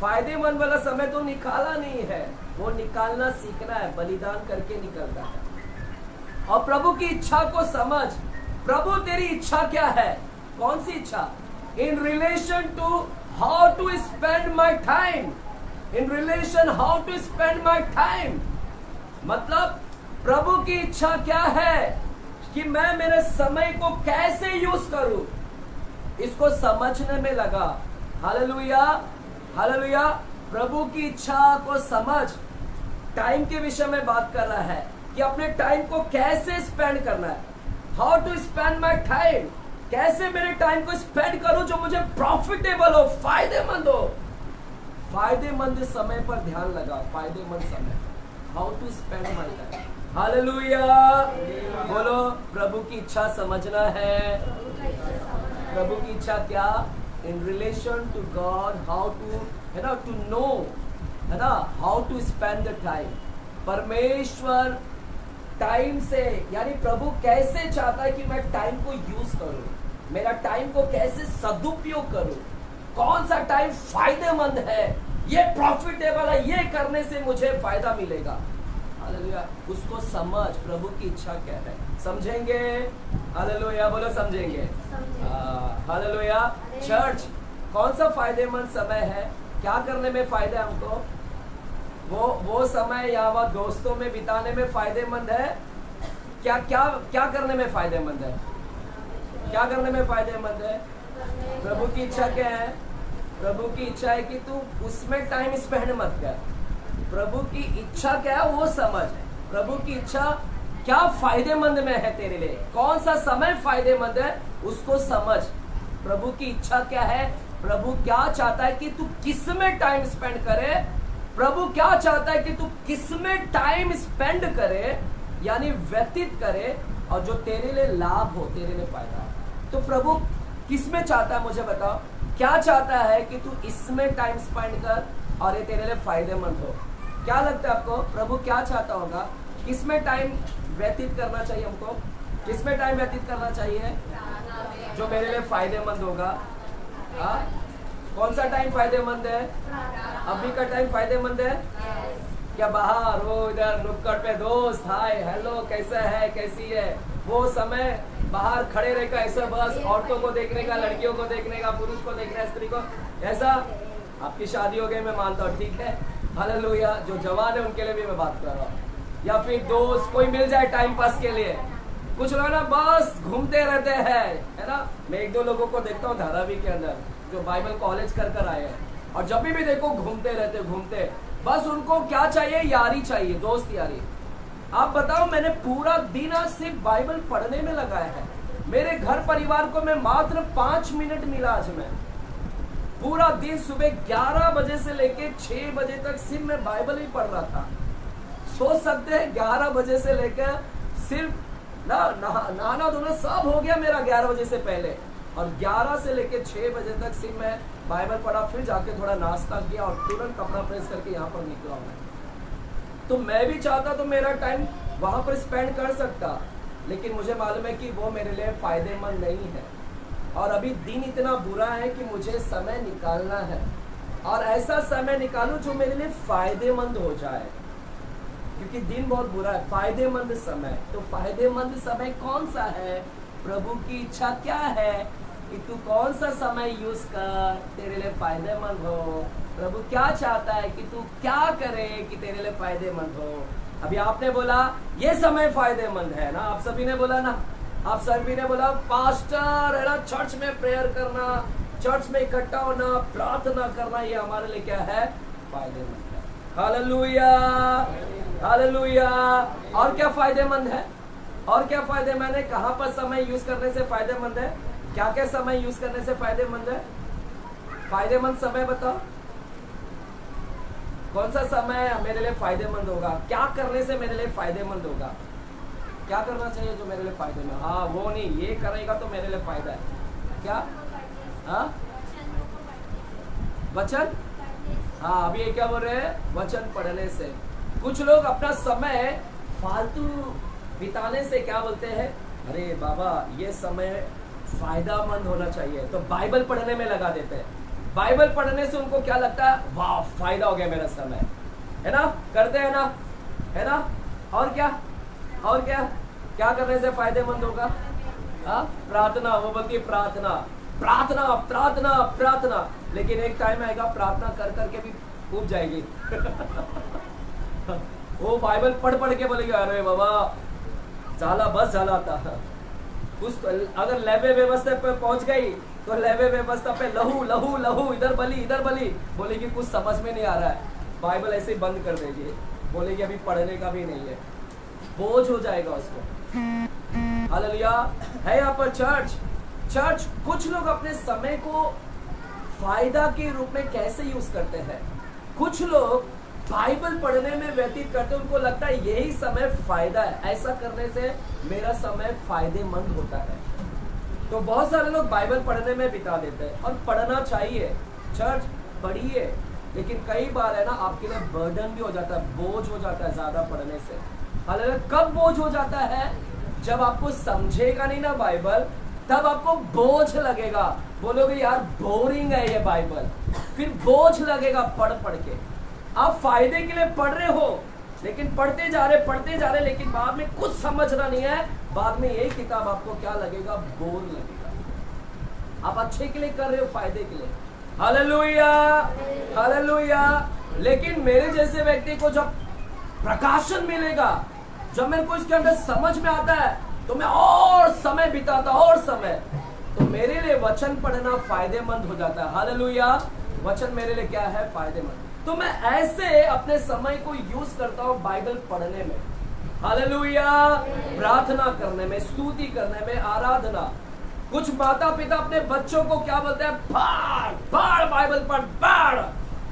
फायदेमंद वाला समय तो निकाला नहीं है, वो निकालना सीखना है, बलिदान करके निकलता है। और प्रभु की इच्छा को समझ। प्रभु तेरी इच्छा क्या है? कौन सी इच्छा? In relation to how to spend my time, in relation how to spend my time. मतलब प्रभु की इच्छा क्या है कि मैं मेरे समय को कैसे यूज करूं। इसको समझने में लगा। Hallelujah, hallelujah. प्रभु की इच्छा को समझ, टाइम के विषय में बात कर रहा है कि अपने टाइम को कैसे स्पेंड करना है। How to spend my time, कैसे मेरे टाइम को स्पेंड करूं जो मुझे प्रॉफिटेबल हो, फायदेमंद हो। फायदेमंद समय पर ध्यान लगा, फायदेमंद समय। How to spend my time. Hallelujah, बोलो प्रभु की इच्छा समझना है। प्रभु की इच्छा क्या? In relation to God, how to, है ना, टू नो, है ना, how to spend the time. परमेश्वर टाइम से, यानी प्रभु कैसे चाहता है कि मैं टाइम को यूज करूं, मेरा टाइम को कैसे सदुपयोग करूं, कौन सा टाइम फायदेमंद है, ये प्रॉफिटेबल है, ये करने से मुझे फायदा मिलेगा। हालेलुया, उसको समझ, प्रभु की इच्छा क्या है, समझेंगे। हालेलुया, बोलो समझेंगे। हालेलुया। चर्च कौन सा फायदेमंद समय है, क्या करने में फायदा है हमको? वो समय या वह दोस्तों में बिताने में फायदेमंद है? क्या क्या क्या करने में फायदेमंद है? क्या करने में फायदेमंद है? प्रभु की इच्छा क्या है? प्रभु की इच्छा है कि तू उसमें टाइम स्पेंड मत कर। प्रभु की इच्छा क्या है वो समझ। प्रभु की इच्छा क्या फायदेमंद में है तेरे लिए, कौन सा समय फायदेमंद है उसको समझ। प्रभु की इच्छा क्या है, प्रभु क्या चाहता है कि तू किस में टाइम स्पेंड करे, प्रभु क्या चाहता है कि तू किस में टाइम स्पेंड करे, यानी व्यतीत करे, और जो तेरे लिए लाभ हो, तेरे लिए फायदा हो। तो प्रभु किस में चाहता है मुझे बताओ, क्या चाहता है कि तू इसमें टाइम स्पेंड कर और ये तेरे लिए फायदेमंद हो। क्या लगता है आपको प्रभु क्या चाहता होगा, किस में टाइम व्यतीत करना चाहिए हमको, किस में टाइम व्यतीत करना चाहिए जो मेरे लिए फायदेमंद होगा। कौन सा टाइम फायदेमंद है? अभी का टाइम फायदेमंद है क्या? बाहर वो इधर नुक्कड़ पे दोस्त हाय हेलो कैसा है कैसी है, वो समय बाहर खड़े रहकर ऐसा बस औरतों को देखने का, लड़कियों को देखने का, पुरुष को देखने का, स्त्री को, ऐसा। आपकी शादी हो गई मैं मानता हूँ, ठीक है, हालेलुया। जो जवान है उनके लिए भी मैं बात कर रहा हूँ। या फिर दोस्त कोई मिल जाए टाइम पास के लिए। कुछ लोग ना बस घूमते रहते हैं, है ना। मैं एक दो लोगों को देखता हूँ धारावी के अंदर जो बाइबल कॉलेज कर आए हैं, और जब भी देखो घूमते रहते घूमते, बस उनको क्या चाहिए, यारी चाहिए, दोस्त यारी। आप बताओ, मैंने पूरा दिन आज सिर्फ बाइबल पढ़ने में लगाया है। मेरे घर परिवार को मैं मात्र 5 मिनट मिला आज। मैं पूरा दिन सुबह 11 बजे से लेके 6 बजे तक सिर्फ मैं बाइबल ही पढ़ रहा था। सोच सकते हैं 11 बजे से लेकर सिर्फ नहाना धोना सब हो गया मेरा 11 बजे से पहले, और 11 से लेके 6 बजे तक सिर्फ मैं बाइबल पढ़ा, फिर जाके थोड़ा नाश्ता किया और तुरंत कपड़ा प्रेस करके यहाँ पर निकला मैं। तो मैं भी चाहता तो मेरा टाइम वहां पर स्पेंड कर सकता, लेकिन मुझे मालूम है कि वो मेरे लिए फायदेमंद नहीं है। और अभी दिन इतना बुरा है कि मुझे समय निकालना है, और ऐसा समय निकालूं जो मेरे लिए फायदेमंद हो जाए, क्योंकि दिन बहुत बुरा है। फायदेमंद समय, तो फायदेमंद समय कौन सा है? प्रभु की इच्छा क्या है कि तू कौन सा समय यूज कर तेरे लिए फायदेमंद हो। प्रभु क्या चाहता है कि तू क्या करे कि तेरे लिए फायदेमंद हो। अभी आपने बोला ये समय फायदेमंद है ना, आप सभी ने बोला ना, आप सभी ने बोला पास्टर है ना, चर्च में प्रेयर करना, चर्च में इकट्ठा होना, प्रार्थना करना, ये हमारे लिए क्या है? फायदेमंद है। Hallelujah, hallelujah. और क्या फायदेमंद है? और क्या फायदेमंद है? कहां पर समय यूज करने से फायदेमंद है? क्या क्या समय यूज करने से फायदेमंद है? फायदेमंद समय बताओ, कौन सा समय मेरे लिए फायदेमंद होगा? क्या करने से मेरे लिए फायदेमंद होगा? क्या करना चाहिए जो मेरे लिए फायदेमंद? हाँ, वो नहीं, ये करेगा तो मेरे लिए फायदा है। क्या? हाँ, वचन। हाँ, अभी ये क्या बोल रहे हैं? वचन पढ़ने से। कुछ लोग अपना समय फालतू बिताने से क्या बोलते हैं, अरे बाबा ये समय फायदामंद होना चाहिए, तो बाइबल पढ़ने में लगा देते हैं। बाइबल पढ़ने से उनको क्या लगता है, वाह फायदा हो गया मेरा समय, है ना, करते हैं ना, है ना। और क्या, और क्या क्या करने से फायदेमंद होगा? हाँ, प्रार्थना। वो बोलती है प्रार्थना, प्रार्थना, प्रार्थना, प्रार्थना, लेकिन एक टाइम आएगा प्रार्थना कर करके भी ऊब जाएगी। वो बाइबल पढ़ पढ़ के बोलेगी अरे बाबा झाला, बस झाला आता, कुछ अगर लेवे व्यवस्था पे पहुंच गई तो लेवे व्यवस्था पे लहू लहू लहू, इधर बली, बोलेगी कुछ समझ में नहीं आ रहा है, बाइबल ऐसे ही बंद कर देगी, बोलेगी अभी पढ़ने का भी नहीं है, बोझ हो जाएगा उसको। हालेलुया। है यहाँ पर चर्च कुछ लोग अपने समय को फायदा के रूप में कैसे यूज करते हैं। कुछ लोग बाइबल पढ़ने में व्यतीत करते हैं, उनको लगता है यही समय फायदा है, ऐसा करने से मेरा समय फायदेमंद होता है। तो बहुत सारे लोग बाइबल पढ़ने में बिता देते हैं, और पढ़ना चाहिए, चर्च पढ़िए, लेकिन कई बार है ना आपके लिए बर्डन भी हो जाता है, बोझ हो जाता है ज्यादा पढ़ने से। हालांकि कब बोझ हो जाता है? जब आपको समझेगा नहीं ना बाइबल, तब आपको बोझ लगेगा, बोलोगे यार बोरिंग है ये बाइबल, फिर बोझ लगेगा पढ़ के। आप फायदे के लिए पढ़ रहे हो, लेकिन पढ़ते जा रहे, लेकिन बाद में कुछ समझना नहीं है, बाद में यही किताब आपको क्या लगेगा? बोर लगेगा। आप अच्छे के लिए कर रहे हो, फायदे के लिए। Hallelujah, hallelujah. लेकिन मेरे जैसे व्यक्ति को जब प्रकाशन मिलेगा, जब मेरे को इसके अंदर समझ में आता है, तो मैं और समय बिताता, और समय, तो मेरे लिए वचन पढ़ना फायदेमंद हो जाता है। हालेलुया। वचन मेरे लिए क्या है? फायदेमंद। तो मैं ऐसे अपने समय को यूज करता हूँ बाइबल पढ़ने में, हालेलुया, प्रार्थना करने में, स्तुति करने में, आराधना। कुछ माता पिता अपने बच्चों को क्या बोलते हैं? पढ़ बाइबल पढ़।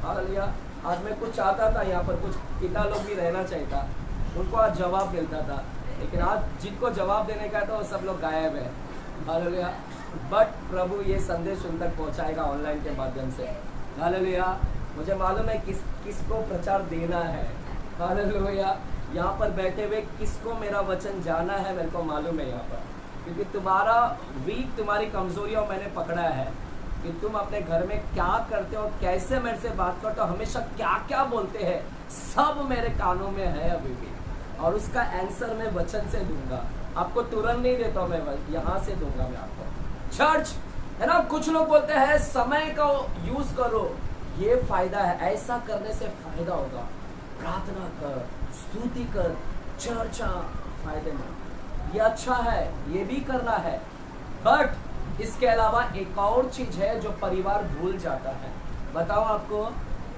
हालेलुया। आज मैं कुछ चाहता था, यहाँ पर कुछ पिता लोग भी रहना चाहिए था, उनको आज जवाब मिलता था, लेकिन आज जिनको जवाब देने का था वो सब लोग गायब है। हालेलुया। बट प्रभु ये संदेश उन तक पहुंचाएगा ऑनलाइन के माध्यम से। हालेलुया। मुझे मालूम है किसको प्रचार देना है। हालेलुया। यहाँ पर बैठे हुए किसको मेरा वचन जाना है, मेरे को मालूम है यहाँ पर, क्योंकि तुम्हारा वीक, तुम्हारी कमजोरियों मैंने पकड़ा है कि तुम अपने घर में क्या करते हो, कैसे मेरे से बात करते हो, हमेशा क्या क्या बोलते हैं, सब मेरे कानों में है अभी भी, और उसका आंसर मैं वचन से दूंगा आपको। तुरंत नहीं देता हूँ मैं, यहाँ से दूंगा मैं आपको। चर्च है ना, कुछ लोग बोलते हैं समय का यूज करो, ये फायदा है, ऐसा करने से फायदा होगा, प्रार्थना कर, स्तुति कर, चर्चा फायदेमंद, ये अच्छा है, ये भी करना है। बट इसके अलावा एक और चीज है जो परिवार भूल जाता है। बताओ आपको,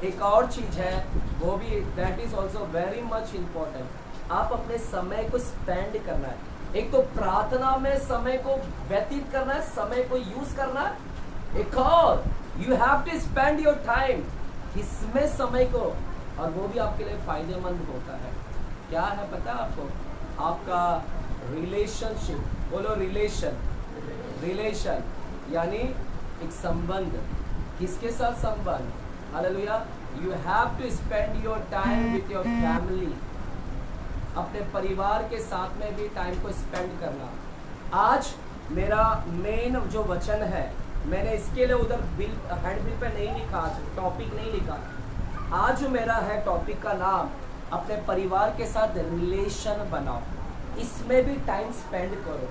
एक और चीज है, वो भी that is also very much important. आप अपने समय को स्पेंड करना है। एक तो प्रार्थना में समय को व्यतीत करना है, समय को यूज करना है। एक और you have to spend your time, इसमें समय को, और वो भी आपके लिए फायदेमंद होता है। क्या है पता है आपको? आपका रिलेशनशिप, बोलो रिलेशन यानी एक संबंध। किसके साथ संबंध? Hallelujah. You have to spend your time with your family, अपने परिवार के साथ में भी टाइम को स्पेंड करना। आज मेरा मेन जो वचन है, मैंने इसके लिए उधर हैंड बिल पे नहीं लिखा, टॉपिक नहीं लिखा। आज जो मेरा है टॉपिक का नाम, अपने परिवार के साथ रिलेशन बनाओ, इसमें भी टाइम स्पेंड करो।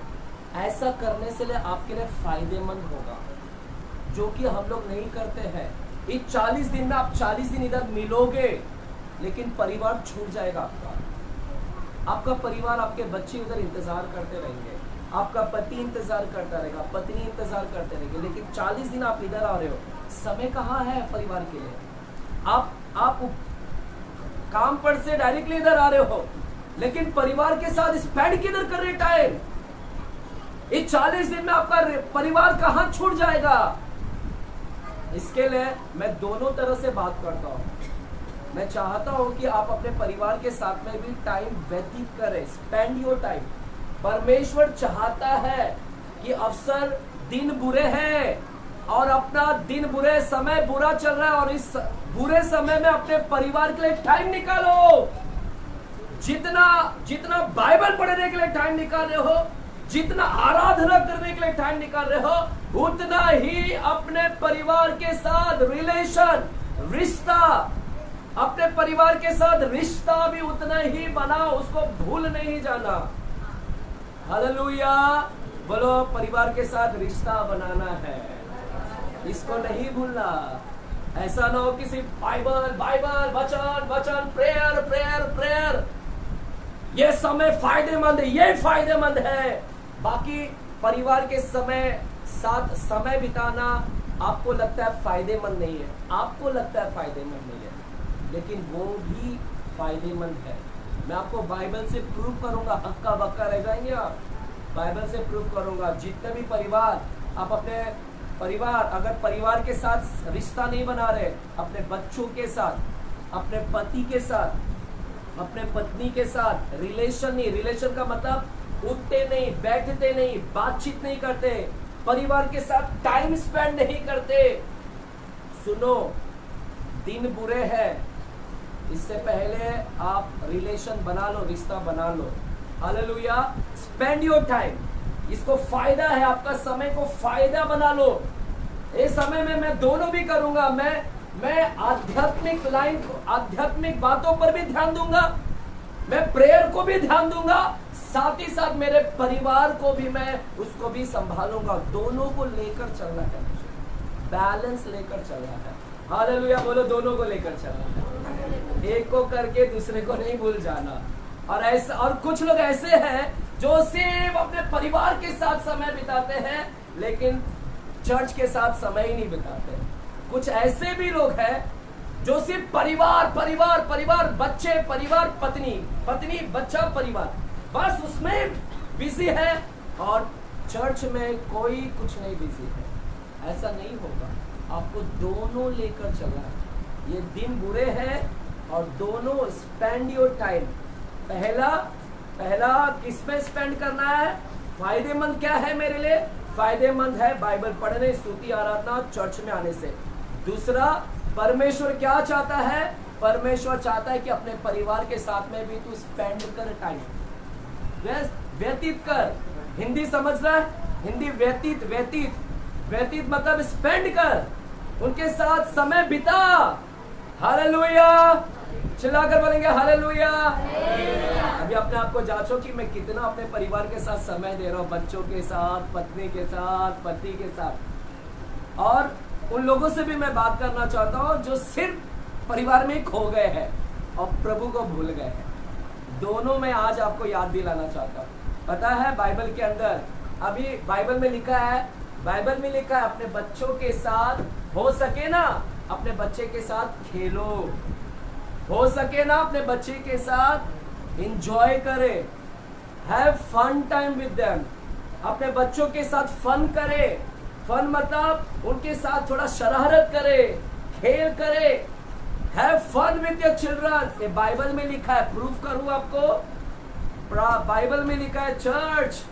ऐसा करने से लिए आपके लिए फायदेमंद होगा, जो कि हम लोग नहीं करते हैं। इस 40 दिन में आप 40 दिन इधर मिलोगे, लेकिन परिवार छूट जाएगा आपका परिवार, आपके बच्चे उधर इंतजार करते रहेंगे, आपका पति इंतजार करता रहेगा, पत्नी इंतजार करते रहेंगे, लेकिन 40 दिन आप इधर आ रहे हो, समय कहाँ है परिवार के लिए? आप काम पर से डायरेक्टली इधर आ रहे हो, लेकिन परिवार के साथ स्पेंड किधर कर रहे टाइम? इस 40 दिन में आपका परिवार कहाँ छूट जाएगा? इसके लिए मैं दोनों तरह से बात करता हूँ। मैं चाहता हूं कि आप अपने परिवार के साथ में भी टाइम व्यतीत करें, स्पेंड योर टाइम। परमेश्वर चाहता है कि अवसर दिन बुरे हैं, और अपना दिन बुरे समय बुरा चल रहा है, और इस बुरे समय में अपने परिवार के लिए टाइम निकालो। जितना बाइबल पढ़ने के लिए टाइम निकाल रहे हो, जितना आराधना करने के लिए टाइम निकाल रहे हो, उतना ही अपने परिवार के साथ रिश्ता, अपने परिवार के साथ रिश्ता भी उतना ही बनाओ, उसको भूल नहीं जाना। हालेलुया। बोलो, परिवार के साथ रिश्ता बनाना है, इसको नहीं भूलना। ऐसा ना हो कि सिर्फ बाइबल वचन प्रेयर, ये समय फायदेमंद है, ये फायदेमंद है, बाकी परिवार के साथ समय बिताना आपको लगता है फायदेमंद नहीं है, आपको लगता है फायदेमंद नहीं है, लेकिन वो भी फायदेमंद है। मैं आपको बाइबल से प्रूव करूंगा, हक्का बक्का रह जाएंगे आप। बाइबल से प्रूव करूंगा। जितने भी परिवार आप अपने अगर परिवार के साथ रिश्ता नहीं बना रहे, अपने बच्चों के साथ, अपने पति के साथ, अपने पत्नी के साथ रिलेशन का मतलब उठते नहीं, बैठते नहीं, बातचीत नहीं करते, परिवार के साथ टाइम स्पेंड नहीं करते। सुनो, दिन बुरे हैं, इससे पहले आप रिलेशन बना लो, रिश्ता बना लो। हालेलुया। स्पेंड योर टाइम, इसको फायदा है, आपका समय को फायदा बना लो। इस समय में मैं दोनों भी करूंगा, मैं आध्यात्मिक लाइन, आध्यात्मिक बातों पर भी ध्यान दूंगा, मैं प्रेयर को भी ध्यान दूंगा, साथ ही साथ मेरे परिवार को भी मैं उसको भी संभालूंगा। दोनों को लेकर चलना है, मुझे बैलेंस लेकर चलना है। हालेलुया बोलो, दोनों को लेकर चलना है, एक को करके दूसरे को नहीं भूल जाना। और कुछ लोग ऐसे हैं जो सिर्फ अपने परिवार के साथ समय बिताते हैं, लेकिन चर्च के साथ समय ही नहीं बिताते। कुछ ऐसे भी लोग हैं जो सिर्फ परिवार, बच्चे, परिवार, पत्नी, बच्चा, परिवार, बस उसमें बिजी है और चर्च में कोई कुछ नहीं बिजी है। ऐसा नहीं होगा, आपको दोनों लेकर चलना है। ये दिन बुरे हैं और दोनों स्पेंड योर टाइम। पहला किसमें स्पेंड करना है? फायदेमंद क्या है मेरे लिए? फायदेमंद है बाइबल पढ़ने, स्तुति, आराधना, चर्च में आने से। दूसरा, परमेश्वर क्या चाहता है? परमेश्वर चाहता है कि अपने परिवार के साथ में भी तू स्पेंड कर, टाइम व्यतीत कर। हिंदी समझ रहा है? हिंदी व्यतीत मतलब स्पेंड कर, उनके साथ समय बिता। हालेलुया, चिल्लाकर बोलेंगे हालेलुया। अभी अपने आप को जांचो कि मैं कितना अपने परिवार के साथ समय दे रहा हूँ, बच्चों के साथ, पत्नी के साथ, पति के साथ। और उन लोगों से भी मैं बात करना चाहता हूँ जो सिर्फ परिवार में खो गए हैं और प्रभु को भूल गए हैं। दोनों में आज आपको याद दिलाना चाहता हूँ। पता है बाइबल के अंदर, अभी बाइबल में लिखा है अपने बच्चों के साथ, हो सके ना अपने बच्चे के साथ खेलो, हो सके ना अपने बच्चे के साथ एंजॉय करे, have fun time with them. अपने बच्चों के साथ फन करे। फन मतलब उनके साथ थोड़ा शरारत करे, खेल करे। Have fun with your children. ये बाइबल में लिखा है, प्रूफ करूं आपको? बाइबल में लिखा है। चर्च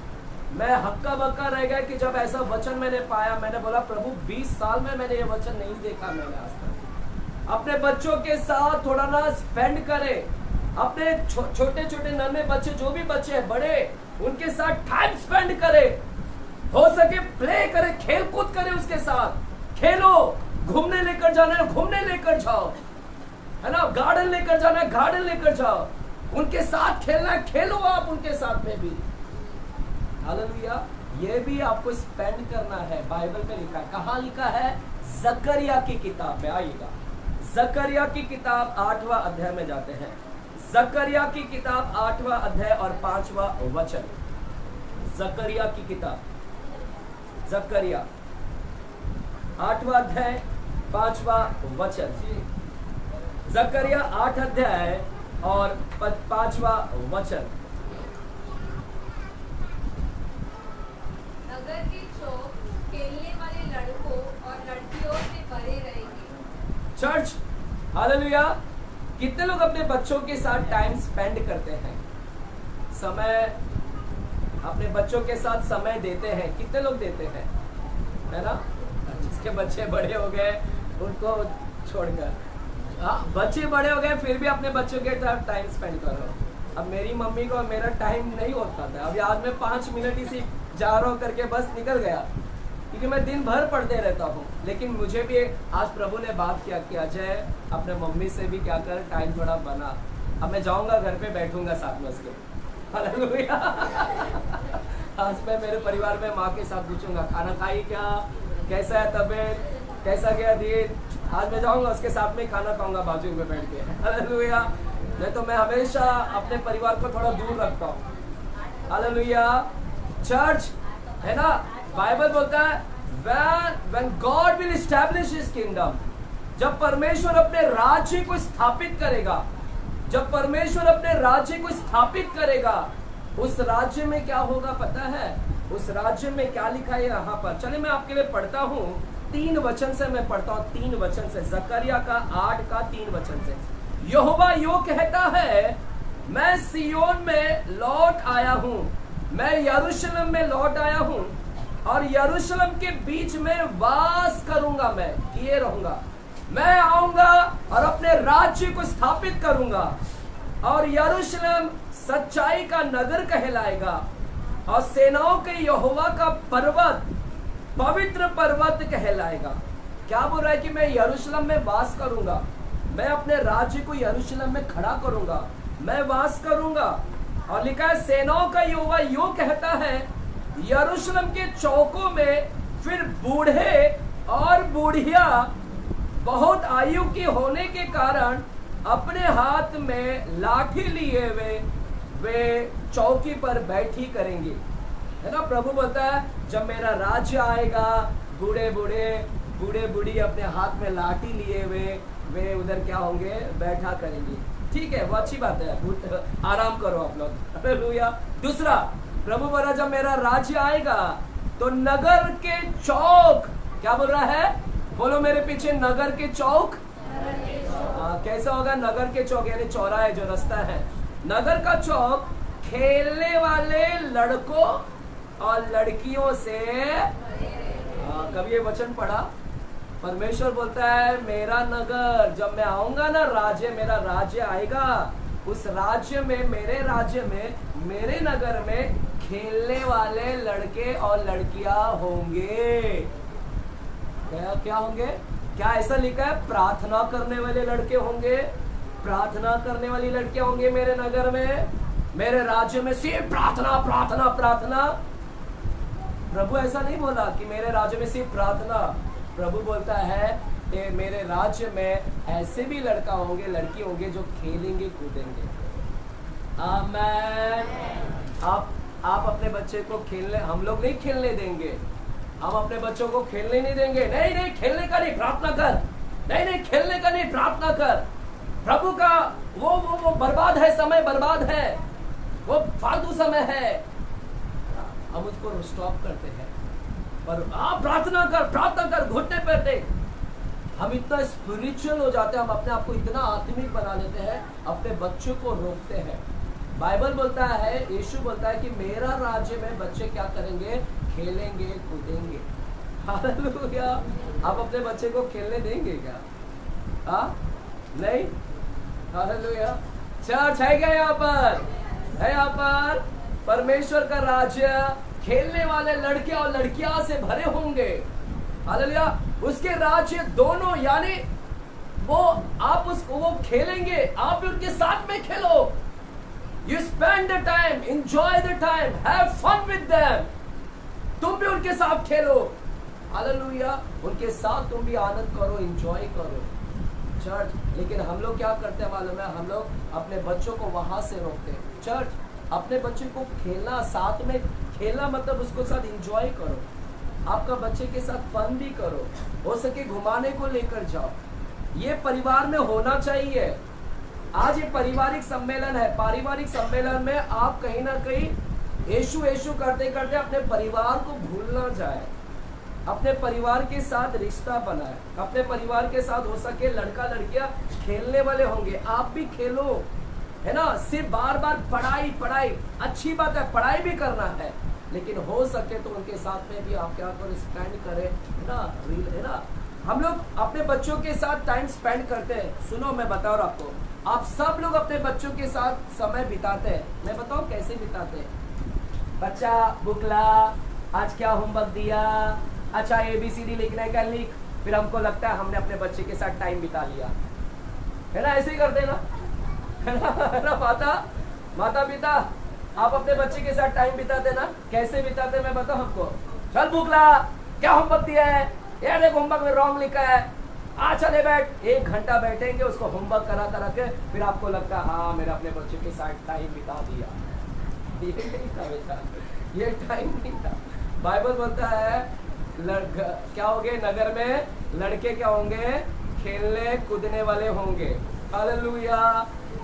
मैं हक्का बक्का रह गया कि जब ऐसा वचन मैंने पाया, मैंने बोला प्रभु 20 साल में मैंने ये वचन नहीं देखा मैंने आज तक। अपने बच्चों के साथ थोड़ा ना स्पेंड करे। अपने छोटे छोटे नन्हे बच्चे, जो भी बच्चे हैं, बड़े, उनके साथ टाइम स्पेंड करे। हो सके प्ले करे, खेल कूद करे, उसके साथ खेलो। घूमने लेकर जाना है, घूमने लेकर जाओ, है ना। गार्डन लेकर जाना है, गार्डन लेकर जाओ। उनके साथ खेलना है, खेलो आप उनके साथ में भी। हालेलुया। ये भी आपको स्पेंड करना है। बाइबल में लिखा है। कहाँ लिखा है? जकरिया की किताब में। आइएगा, जकरिया की किताब 8वां अध्याय में जाते हैं। जकरिया की किताब 8वां अध्याय और 5वां वचन। जकरिया की किताब, जकरिया 8वां अध्याय 5वां वचन। जकरिया 8 अध्याय और 5वां वचन। नगर के चौक खेलने वाले लड़कों और लड़कियों से भरे रहेंगे। Church, hallelujah. कितने लोग अपने बच्चों के साथ टाइम स्पेंड करते हैं? समय अपने बच्चों के साथ समय देते हैं? कितने लोग देते हैं? है ना। जिसके बच्चे बड़े हो गए उनको छोड़कर, बच्चे बड़े हो गए फिर भी अपने बच्चों के साथ टाइम स्पेंड करो। अब मेरी मम्मी को मेरा टाइम नहीं होता था। अभी आज मैं 5 मिनट इसी जा रहा हूँ करके बस निकल गया, क्योंकि मैं दिन भर पढ़ते रहता हूँ। लेकिन मुझे भी आज प्रभु ने बात किया कि अजय अपने मम्मी से भी क्या कर, टाइम थोड़ा बना। अब मैं जाऊंगा घर पे, बैठूंगा साथ में उसके। हालेलुया। आज मैं मेरे परिवार में माँ के साथ पूछूंगा खाना खाई क्या, कैसा है तबीयत, कैसा गया दिन। आज मैं जाऊंगा उसके साथ में खाना खाऊंगा बाजू में बैठ के। हालेलुया। नहीं तो मैं हमेशा अपने परिवार को थोड़ा दूर रखता हूँ। हालेलुया। चर्च, है ना। बाइबल बोलता है when God will establish his kingdom, जब परमेश्वर अपने राज्य को स्थापित करेगा, जब परमेश्वर अपने राज्य को स्थापित करेगा, उस राज्य में क्या होगा पता है? उस राज्य में क्या लिखा है यहाँ पर? चलिए मैं आपके लिए पढ़ता हूँ, 3 वचन से मैं पढ़ता हूँ, 3 वचन से, जकरिया का 8 का 3 वचन से। यहोवा यो कहता है, मैं सियोन में लौट आया हूँ, मैं यरूशलेम में लौट आया हूँ, और यरूशलेम के बीच में वास करूंगा, मैं किए रहूंगा। मैं आऊंगा और अपने राज्य को स्थापित करूंगा, और यरूशलेम सच्चाई का नगर कहलाएगा, और सेनाओं के यहोवा का पर्वत पवित्र पर्वत कहलाएगा। क्या बोल रहा है कि मैं यरूशलेम में वास करूंगा, मैं अपने राज्य को यरूशलेम में खड़ा करूंगा, मैं वास करूंगा। और लिखा है सेनाओं का यहोवा यो कहता है, यरूशलेम के चौकों में फिर बूढ़े और बूढ़िया बहुत आयु की होने के कारण अपने हाथ में लाठी लिए वे चौकी पर बैठी करेंगे। है ना, प्रभु बोलता है जब मेरा राज्य आएगा, बूढ़े बूढ़ी अपने हाथ में लाठी लिए वे उधर क्या होंगे, बैठा करेंगे। ठीक है, वो अच्छी बात है, आराम करो आप लोग, हालेलुया। दूसरा, प्रभु बोला जब मेरा राज्य आएगा तो नगर के चौक, क्या बोल रहा है? बोलो मेरे पीछे, नगर के चौक। कैसा होगा नगर के चौक? यानी चौराहे, जो रास्ता है, नगर का चौक खेलने वाले लड़कों और लड़कियों से। कभी ये वचन पढ़ा? परमेश्वर बोलता है मेरा नगर, जब मैं आऊंगा ना, राज्य, मेरा राज्य आएगा, उस राज्य में, मेरे राज्य में, मेरे नगर में खेलने वाले लड़के और लड़कियां होंगे। क्या होंगे? क्या ऐसा लिखा है? प्रार्थना करने वाले लड़के होंगे, प्रार्थना करने वाली लड़कियां होंगे मेरे नगर में, मेरे राज्य में। सिर्फ प्रार्थना प्रार्थना प्रार्थना। प्रभु ऐसा नहीं बोला कि मेरे राज्य में सिर्फ प्रार्थना। प्रभु बोलता है कि मेरे राज्य में ऐसे भी लड़का होंगे, लड़की होंगे जो खेलेंगे कूदेंगे। आमेन। आप अपने बच्चे को खेलने, हम लोग नहीं खेलने देंगे, हम अपने बच्चों को खेलने नहीं देंगे। नहीं खेलने का नहीं, प्रार्थना कर। नहीं खेलने का नहीं, प्रार्थना कर। प्रभु का वो बर्बाद है, समय बर्बाद है, वो फालतू समय है। हम उसको स्टॉप करते हैं, पर आप प्रार्थना कर, घुटने पर टेक। हम इतना स्पिरिचुअल हो जाते हैं, हम अपने आप को इतना आत्मिक बना लेते हैं, अपने बच्चों को रोकते हैं। बाइबल बोलता है, यीशु बोलता है कि मेरा राज्य में बच्चे क्या करेंगे? खेलेंगे कूदेंगे। हालेलुया। आप अपने बच्चे को खेलने देंगे क्या? नहीं। हालेलुया। चर्च है क्या यहाँ पर? है यहाँ पर? परमेश्वर का राज्य खेलने वाले लड़के और लड़कियां से भरे होंगे। हालेलुया। उसके राज्य दोनों, यानी वो खेलेंगे, आप भी उनके साथ में खेलो। You spend the time, enjoy the time, have fun with them. तुम भी उनके साथ खेलो। हालेलुया। उनके साथ तुम भी आनंद करो, एंजॉय करो। चर्च, लेकिन हम लोग क्या करते हैं मालूम है? हम लोग अपने बच्चों को वहां से रोकते हैं। चर्च, अपने बच्चे को खेलना, साथ में खेलना मतलब उसको साथ एंजॉय करो। आपका बच्चे के साथ फन भी करो, हो सके घुमाने को लेकर जाओ। ये परिवार में होना चाहिए। आज ये पारिवारिक सम्मेलन है, पारिवारिक सम्मेलन में आप कहीं ना कहीं यीशु यीशु करते करते अपने परिवार को भूल ना जाए, अपने परिवार के साथ रिश्ता बनाए, अपने परिवार के साथ हो सके लड़का लड़कियां खेलने वाले होंगे, आप भी खेलो, है ना। सिर्फ बार बार पढ़ाई पढ़ाई, अच्छी बात है, पढ़ाई भी करना है, लेकिन हो सके तो उनके साथ में भी आप क्या करें, स्पेंड करें, है ना। हम लोग अपने बच्चों के साथ टाइम स्पेंड करते हैं। सुनो, मैं बता रहा हूं आपको, आप सब लोग अपने बच्चों के साथ समय बिताते हैं। मैं बताऊं कैसे बिताते हैं? बच्चा बुकला, आज क्या होमवर्क दिया, अच्छा ABCD लिखने का लिख, फिर हमको लगता है हमने अपने बच्चे के साथ टाइम बिता लिया, है ना। ऐसे ही करते ना, है ना। माता पिता आप अपने बच्चे के साथ टाइम बिताते ना, कैसे बिताते मैं बताऊं हमको। चल बुकला, क्या होमवर्क दिया है, यार देख होमवर्क में रॉन्ग लिखा है, चले बैठ। 1 घंटा बैठेंगे, उसको होमवर्क करा के फिर आपको लगता है हाँ मेरा अपने बच्चे के साथ टाइम बिता दिया। ये नहीं था बेटा, ये टाइम नहीं था। बाइबल बोलता है क्या होंगे नगर में, लड़के क्या होंगे, खेलने कूदने वाले होंगे। हालेलुया।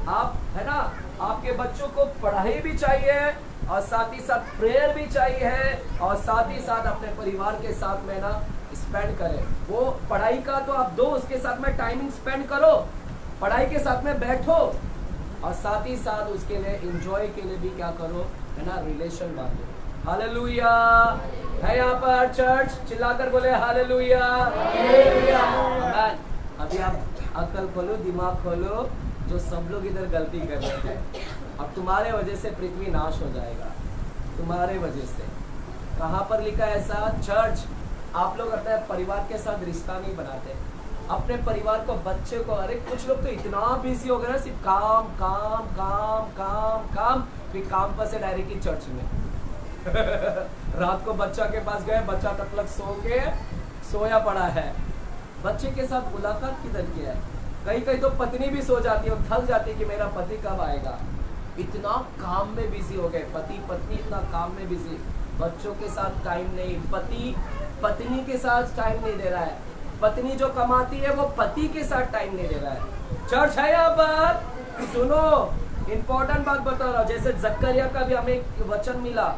आप है ना, आपके बच्चों को पढ़ाई भी चाहिए और साथ ही साथ प्रेयर भी चाहिए और साथ ही साथ अपने परिवार के साथ में ना स्पेंड करें। वो पढ़ाई का तो आप दो, उसके साथ में टाइमिंग स्पेंड करो, पढ़ाई के साथ में बैठो और साथ ही साथ उसके लिए एंजॉय के लिए भी क्या करो, है ना, रिलेशन बांधो। हालेलुया। है यहाँ पर चर्च, चिल्लाकर बोले हालेलुया। अभी आप अक्ल खोलो, दिमाग खोलो, जो सब लोग इधर गलती कर रहे हैं, अब तुम्हारे वजह से पृथ्वी नाश हो जाएगा, तुम्हारे वजह से। कहाँ पर लिखा है ऐसा? चर्च। आप लोग अपने परिवार के साथ रिश्ता नहीं बनाते, अपने परिवार को, बच्चे को। अरे कुछ लोग तो इतना बिजी हो गए ना, सिर्फ काम काम काम काम काम, फिर काम पर से डायरेक्टली चर्च में। रात को बच्चा के पास गए, बच्चा तब तक सोया पड़ा है, बच्चे के साथ मुलाकात किधर किया है? कहीं कहीं तो पत्नी भी सो जाती है और थक जाती है कि मेरा पति कब आएगा। इतना काम में बिजी हो गए, पति पत्नी इतना काम में बिजी, बच्चों के साथ टाइम नहीं, पति पत्नी के साथ टाइम नहीं दे रहा है, पत्नी जो कमाती है वो पति के साथ टाइम नहीं दे रहा है। चर्च है यहाँ पर, सुनो इंपॉर्टेंट बात बता रहा हूँ। जैसे जकरिया का भी हमें एक वचन मिला,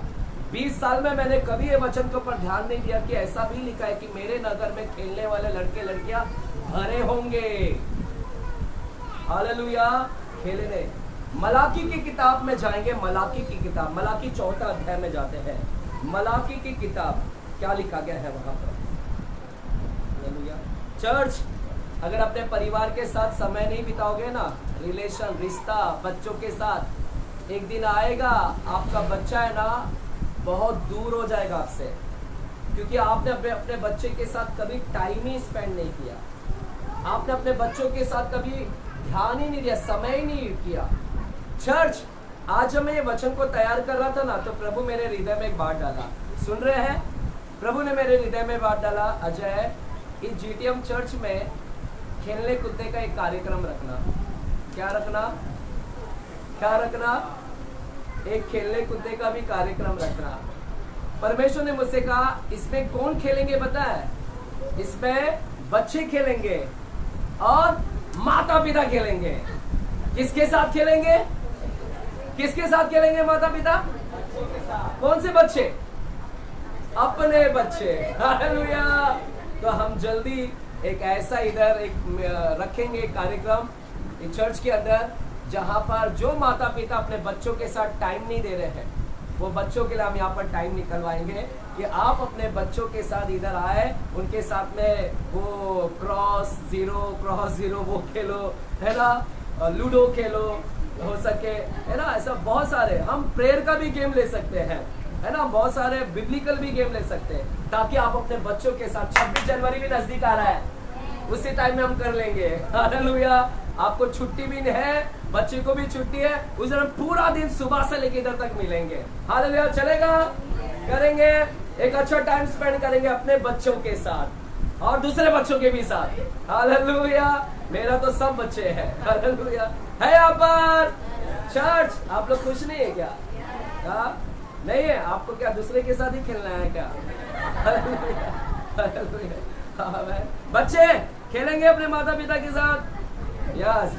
20 साल में मैंने कभी ये वचन के ऊपर ध्यान नहीं दिया कि ऐसा भी लिखा है कि मेरे नगर में खेलने वाले लड़के लड़कियां भरे होंगे। हालेलुया। खेलने, मलाकी की किताब में जाएंगे, मलाकी की किताब, मलाकी 4 अध्याय में जाते हैं। मलाकी की किताब क्या लिखा गया है वहां पर? हालेलुया। चर्च, अगर अपने परिवार के साथ समय नहीं बिताओगे ना, रिलेशन, रिश्ता बच्चों के साथ, एक दिन आएगा आपका बच्चा है ना बहुत दूर हो जाएगा आपसे, क्योंकि आपने अपने बच्चे के साथ कभी टाइम ही स्पेंड नहीं किया, आपने अपने बच्चों के साथ कभी ध्यान ही नहीं दिया, समय ही नहीं किया। चर्च, आज जब मैं ये वचन को तैयार कर रहा था ना, तो प्रभु मेरे हृदय में एक बात डाला, सुन रहे हैं? प्रभु ने मेरे हृदय में बात डाला, अजय इस जीटीएम चर्च में खेलने कूदने का एक कार्यक्रम रखना। क्या रखना? क्या रखना? एक खेलने कूदने का भी कार्यक्रम रखना। परमेश्वर ने मुझसे कहा इसमें कौन खेलेंगे पता है? इसमें बच्चे खेलेंगे और माता पिता खेलेंगे। किसके साथ खेलेंगे? किसके साथ खेलेंगे माता पिता? कौन से बच्चे? अपने बच्चे। हालेलुया। तो हम जल्दी एक ऐसा इधर एक रखेंगे कार्यक्रम चर्च के अंदर, जहां पर जो माता पिता अपने बच्चों के साथ टाइम नहीं दे रहे हैं, वो बच्चों के लिए हम यहाँ पर टाइम निकलवाएंगे कि आप अपने बच्चों के साथ इधर आए, उनके साथ में वो क्रॉस जीरो वो खेलो, है ना, लूडो खेलो, हो सके, है ना, ऐसा बहुत सारे। हम प्रेयर का भी गेम ले सकते हैं, है ना, बहुत सारे बिब्लिकल भी गेम ले सकते हैं, ताकि आप अपने बच्चों के साथ, 26 जनवरी भी नजदीक आ रहा है, उसी टाइम में हम कर लेंगे। हालेलुया। आपको छुट्टी भी है, बच्चे को भी छुट्टी है, उस दिन पूरा दिन सुबह से लेकर इधर तक मिलेंगे। हालेलुया। चलेगा? करेंगे, एक अच्छा टाइम स्पेंड करेंगे अपने बच्चों के साथ और दूसरे बच्चों के भी साथ। हालेलुया। मेरा तो सब बच्चे हैं। हालेलुया। है यहाँ पर चर्च, आप लोग खुश नहीं है क्या? नहीं है? आपको क्या दूसरे के साथ ही खेलना है क्या? बच्चे खेलेंगे अपने माता पिता के साथ। यस।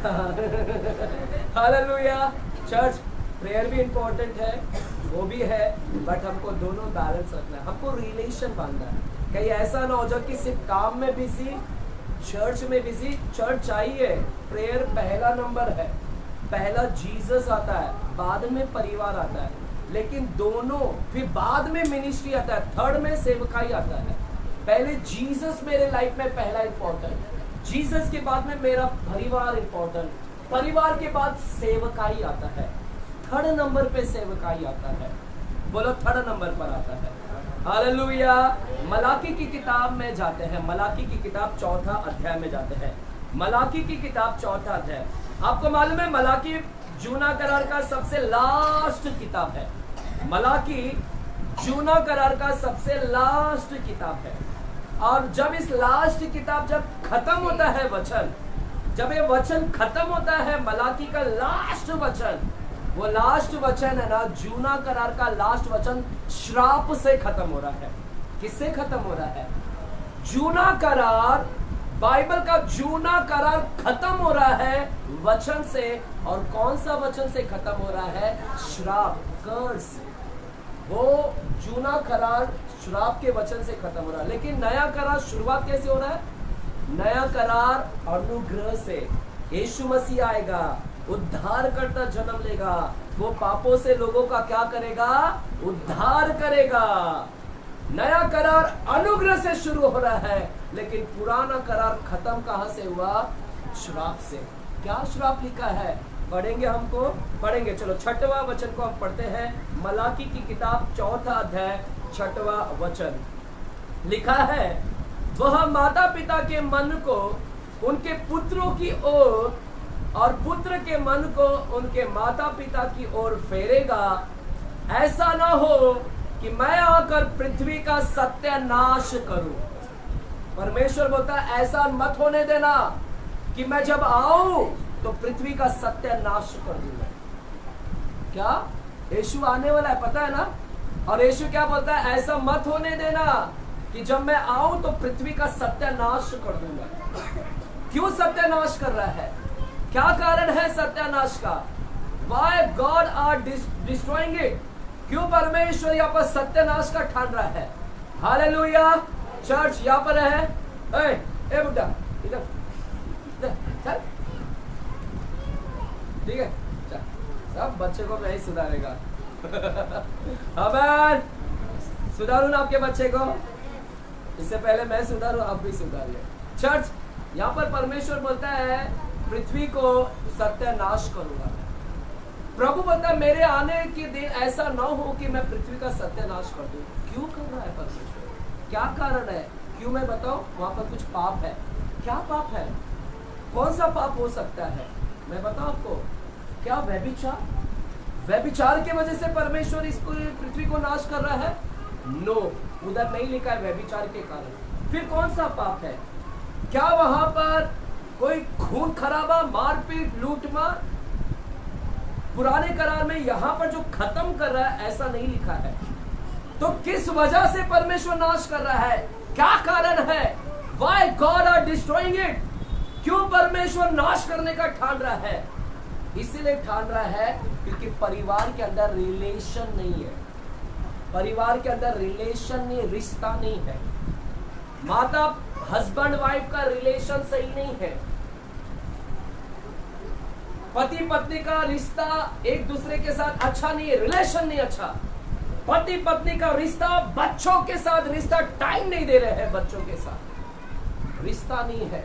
हालेलुया। चर्च, प्रेयर भी इम्पोर्टेंट है, वो भी है, बट हमको दोनों बैलेंस रखना है, हमको रिलेशन बांधना है। कहीं ऐसा ना हो जाए कि सिर्फ काम में बिजी, चर्च में बिजी। चर्च चाहिए, प्रेयर पहला नंबर है, पहला जीसस आता है, बाद में परिवार आता है, लेकिन दोनों, फिर बाद में मिनिस्ट्री आता है, थर्ड में सेवकाई आता है। पहले जीसस मेरे लाइफ में पहला इंपॉर्टेंट, जीसस के बाद में मेरा परिवार इंपॉर्टेंट, परिवार के बाद सेवकाई आता है, थर्ड नंबर पे सेवकाई आता है। बोलो थर्ड नंबर पर आता है। हालेलुया। मलाकी की किताब में जाते हैं, मलाकी की किताब 4 अध्याय में जाते हैं। मलाकी की किताब 4 अध्याय। आपको मालूम है मलाकी जूना करार का सबसे लास्ट किताब है। मलाकी जूना करार का सबसे लास्ट किताब है। और जब इस लास्ट किताब जब खत्म होता है वचन, जब ये वचन खत्म होता है, मलाकी का लास्ट वचन, वो लास्ट वचन है ना, जूना करार का लास्ट वचन श्राप से खत्म हो रहा है। किससे खत्म हो रहा है? जूना करार, बाइबल का जूना करार खत्म हो रहा है वचन से। और कौन सा वचन से खत्म हो रहा है? श्राप, कर्स। वो जूना करार श्राप के वचन से खत्म हो रहा है। लेकिन नया करार शुरुआत कैसे हो रहा है? नया करार अनुग्रह से। यीशु मसीह आएगा, उद्धार करता जन्म लेगा, वो पापों से लोगों का क्या करेगा? उद्धार करेगा। नया करार अनुग्रह से शुरू हो रहा है, लेकिन पुराना करार खत्म कहां से हुआ? श्राप से। क्या श्राप लिखा है? पढ़ेंगे, हमको पढ़ेंगे। चलो 6वां वचन को हम पढ़ते हैं। मलाकी की किताब 4 अध्याय 6वां वचन लिखा है, वह माता पिता के मन को उनके पुत्रों की ओर और पुत्र के मन को उनके माता पिता की ओर फेरेगा। ऐसा ना हो कि मैं आकर पृथ्वी का सत्यानाश करूं। परमेश्वर बोलता है ऐसा मत होने देना कि मैं जब आऊं तो पृथ्वी का सत्यानाश कर दूंगा। क्या? यीशु आने वाला है, पता है ना? और यीशु क्या बोलता है? ऐसा मत होने देना कि जब मैं आऊं तो पृथ्वी का सत्यानाश कर दूंगा। क्यों सत्यानाश कर रहा है? क्या कारण है सत्यानाश का? Why God are destroying it? क्यों परमेश्वर यहाँ पर सत्यानाश का ठान रहा है? हालेलुया। चर्च यहाँ पर है। ए बुड्ढा इधर चल, ठीक है चल, सब बच्चे को नहीं सुधारेगा। अबे सुधारू ना आपके बच्चे को, इससे पहले मैं सुधारू, आप भी सुधारिए। चर्च यहाँ पर परमेश्वर बोलता है पृथ्वी को सत्यानाश करूंगा। प्रभु बोलता है मेरे आने के दिन ऐसा ना हो कि मैं पृथ्वी का सत्यानाश कर दूं। क्यों कर रहा है परमेश्वर? क्या कारण है? क्यों? मैं बताऊं, वहां पर कुछ पाप है। क्या पाप है? कौन सा पाप हो सकता है? मैं बताऊं आपको। क्या? व्यभिचार। व्यभिचार की वजह से परमेश्वर इसको पृथ्वी को नाश कर रहा है? नो, उधर नहीं लिखा है व्यभिचार के कारण। फिर कौन सा पाप है? क्या वहां पर कोई खून खराबा, मारपीट, लूटमार? पुराने करार में यहां पर जो खत्म कर रहा है ऐसा नहीं लिखा है। तो किस वजह से परमेश्वर नाश कर रहा है? क्या कारण है? Why God are destroying it? क्यों परमेश्वर नाश करने का ठान रहा है? इसीलिए ठान रहा है क्योंकि परिवार के अंदर रिलेशन नहीं है। परिवार के अंदर रिलेशन नहीं, रिश्ता नहीं है। माता हस्बैंड वाइफ का रिलेशन सही नहीं है। पति पत्नी का रिश्ता एक दूसरे के साथ अच्छा नहीं है, रिलेशन नहीं अच्छा। पति पत्नी का रिश्ता, बच्चों के साथ रिश्ता, टाइम नहीं दे रहे हैं बच्चों के साथ, रिश्ता नहीं है।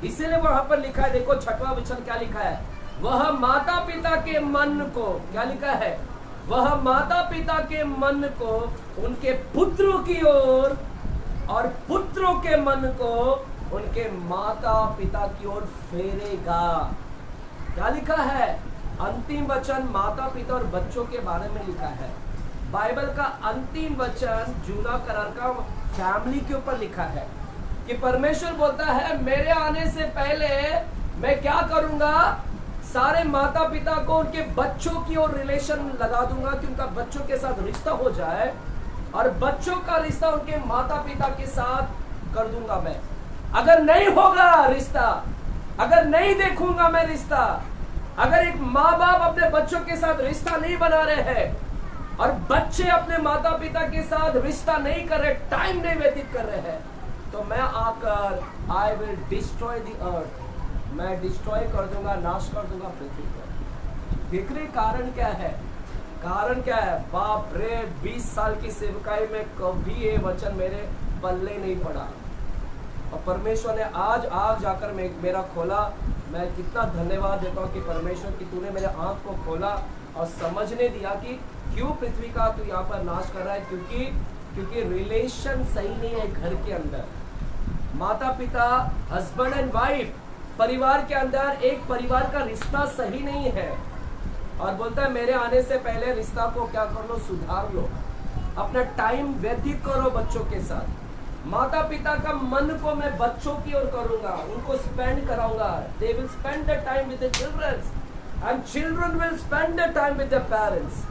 इसीलिए वहां पर लिखा है, देखो 6वां वचन क्या लिखा है? वह माता पिता के मन को, क्या लिखा है? वह माता पिता के मन को उनके पुत्रों की ओर और पुत्रों के मन को उनके माता पिता की ओर फेरेगा। क्या लिखा है? अंतिम वचन माता पिता और बच्चों के बारे में लिखा है। बाइबल का अंतिम वचन जूना करार का फैमिली के ऊपर लिखा है कि परमेश्वर बोलता है मेरे आने से पहले मैं क्या करूंगा? सारे माता पिता को उनके बच्चों की ओर रिलेशन लगा दूंगा कि उनका बच्चों के साथ रिश्ता हो जाए, और बच्चों का रिश्ता उनके माता पिता के साथ कर दूंगा मैं। अगर नहीं होगा रिश्ता, अगर नहीं देखूंगा मैं रिश्ता, अगर एक माँ बाप अपने बच्चों के साथ रिश्ता नहीं बना रहे हैं और बच्चे अपने माता पिता के साथ रिश्ता नहीं कर रहे, टाइम नहीं व्यतीत कर रहे हैं, तो मैं आकर I will destroy the earth, मैं डिस्ट्रॉय कर दूंगा, नाश कर दूंगा पृथ्वी को। देखने कारण क्या है? कारण क्या है? बाप रे, 20 साल की सेवकाई में कभी ये वचन मेरे पल्ले नहीं पड़ा, और परमेश्वर ने आज जाकर मेरा खोला। मैं कितना धन्यवाद देता हूँ कि परमेश्वर की तूने मेरे आंख को खोला और समझने दिया कि क्यों पृथ्वी का तू यहाँ पर नाश कर रहा है। क्योंकि रिलेशन सही नहीं है घर के अंदर। माता पिता, हस्बैंड एंड वाइफ, परिवार के अंदर एक परिवार का रिश्ता सही नहीं है। और बोलता है मेरे आने से पहले रिश्ता को क्या कर लो? सुधार लो, अपना टाइम व्यतीत करो बच्चों के साथ। माता पिता का मन को मैं बच्चों की ओर करूंगा, उनको स्पेंड कराऊंगा। They will spend the time with the children. and children will spend their time with their parents.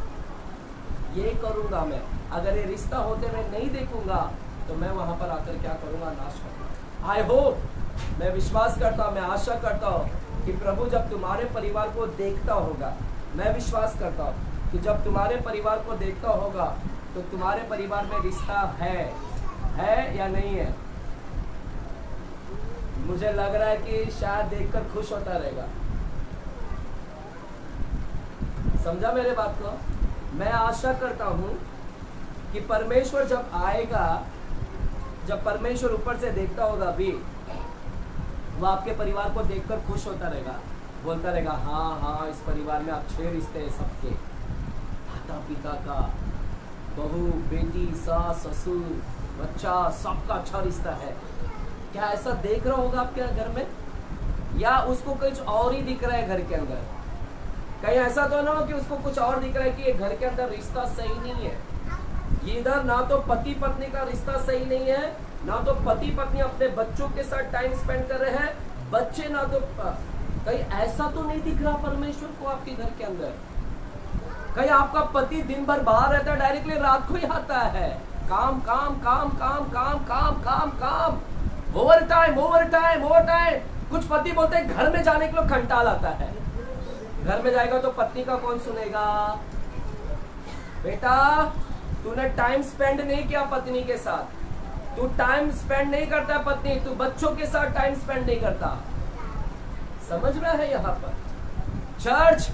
ये करूंगा मैं। अगर ये रिश्ता होते हुए नहीं देखूंगा तो मैं वहां पर आकर क्या करूंगा, नाश करूंगा। आई होप, मैं विश्वास करता हूं, मैं आशा करता हूं कि प्रभु जब तुम्हारे परिवार को देखता होगा, मैं विश्वास करता हूं कि जब तुम्हारे परिवार को देखता होगा तो तुम्हारे परिवार में रिश्ता है या नहीं है। मुझे लग रहा है कि शायद देखकर खुश होता रहेगा। समझा मेरे बात को? मैं आशा करता हूं कि परमेश्वर जब आएगा, जब परमेश्वर ऊपर से देखता होगा भी, वो आपके परिवार को देखकर खुश होता रहेगा, बोलता रहेगा हाँ इस परिवार में अच्छे रिश्ते हैं सबके, माता पिता का, बहू बेटी, सास ससुर बच्चा, सबका अच्छा रिश्ता है। क्या ऐसा देख रहा होगा आपके घर में, या उसको कुछ और ही दिख रहा है घर के अंदर? कहीं ऐसा तो ना हो कि उसको कुछ और दिख रहा है कि ये घर के अंदर रिश्ता सही नहीं है, इधर ना तो पति पत्नी का रिश्ता सही नहीं है, ना तो पति पत्नी अपने बच्चों के साथ टाइम स्पेंड कर रहे हैं, बच्चे ना तो, कहीं ऐसा तो नहीं दिख रहा परमेश्वर को आपके घर के अंदर? कहीं आपका पति दिन भर बाहर रहता है, डायरेक्टली रात को ही आता है, काम काम काम काम काम काम काम काम, over time over time over time. कुछ पति बोलते हैं घर में जाने के लिए खंटाल आता है, घर में जाएगा तो पत्नी का कौन सुनेगा? बेटा तूने टाइम स्पेंड नहीं किया पत्नी के साथ, तू टाइम स्पेंड नहीं करता पत्नी, तू बच्चों के साथ टाइम स्पेंड नहीं करता। समझ रहा है यहाँ पर? चर्च,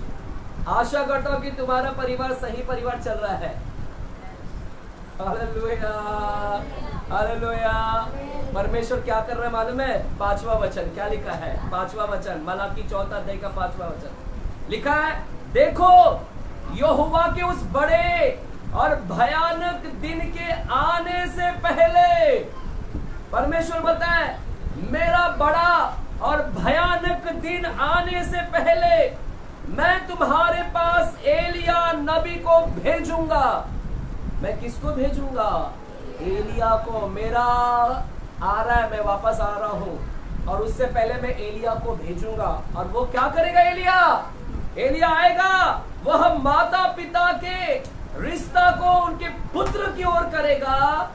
आशा करता हूं कि तुम्हारा परिवार सही परिवार चल रहा है। Hallelujah hallelujah. परमेश्वर क्या कर रहा है मालूम है? 5वां वचन क्या लिखा है? 5वां वचन, मलाकी 4 अध्याय का 5वां वचन लिखा है, देखो यहोवा के उस बड़े और भयानक दिन के आने से पहले, परमेश्वर बोलता है मेरा बड़ा और भयानक दिन आने से पहले मैं तुम्हारे पास एलिया नबी को भेजूंगा। मैं किसको भेजूंगा? एलिया को। मेरा आ रहा है, मैं वापस आ रहा हूं, और उससे पहले मैं एलिया को भेजूंगा। और वो क्या करेगा? एलिया आएगा, वह माता पिता के रिश्ता को उनके पुत्र की ओर करेगा।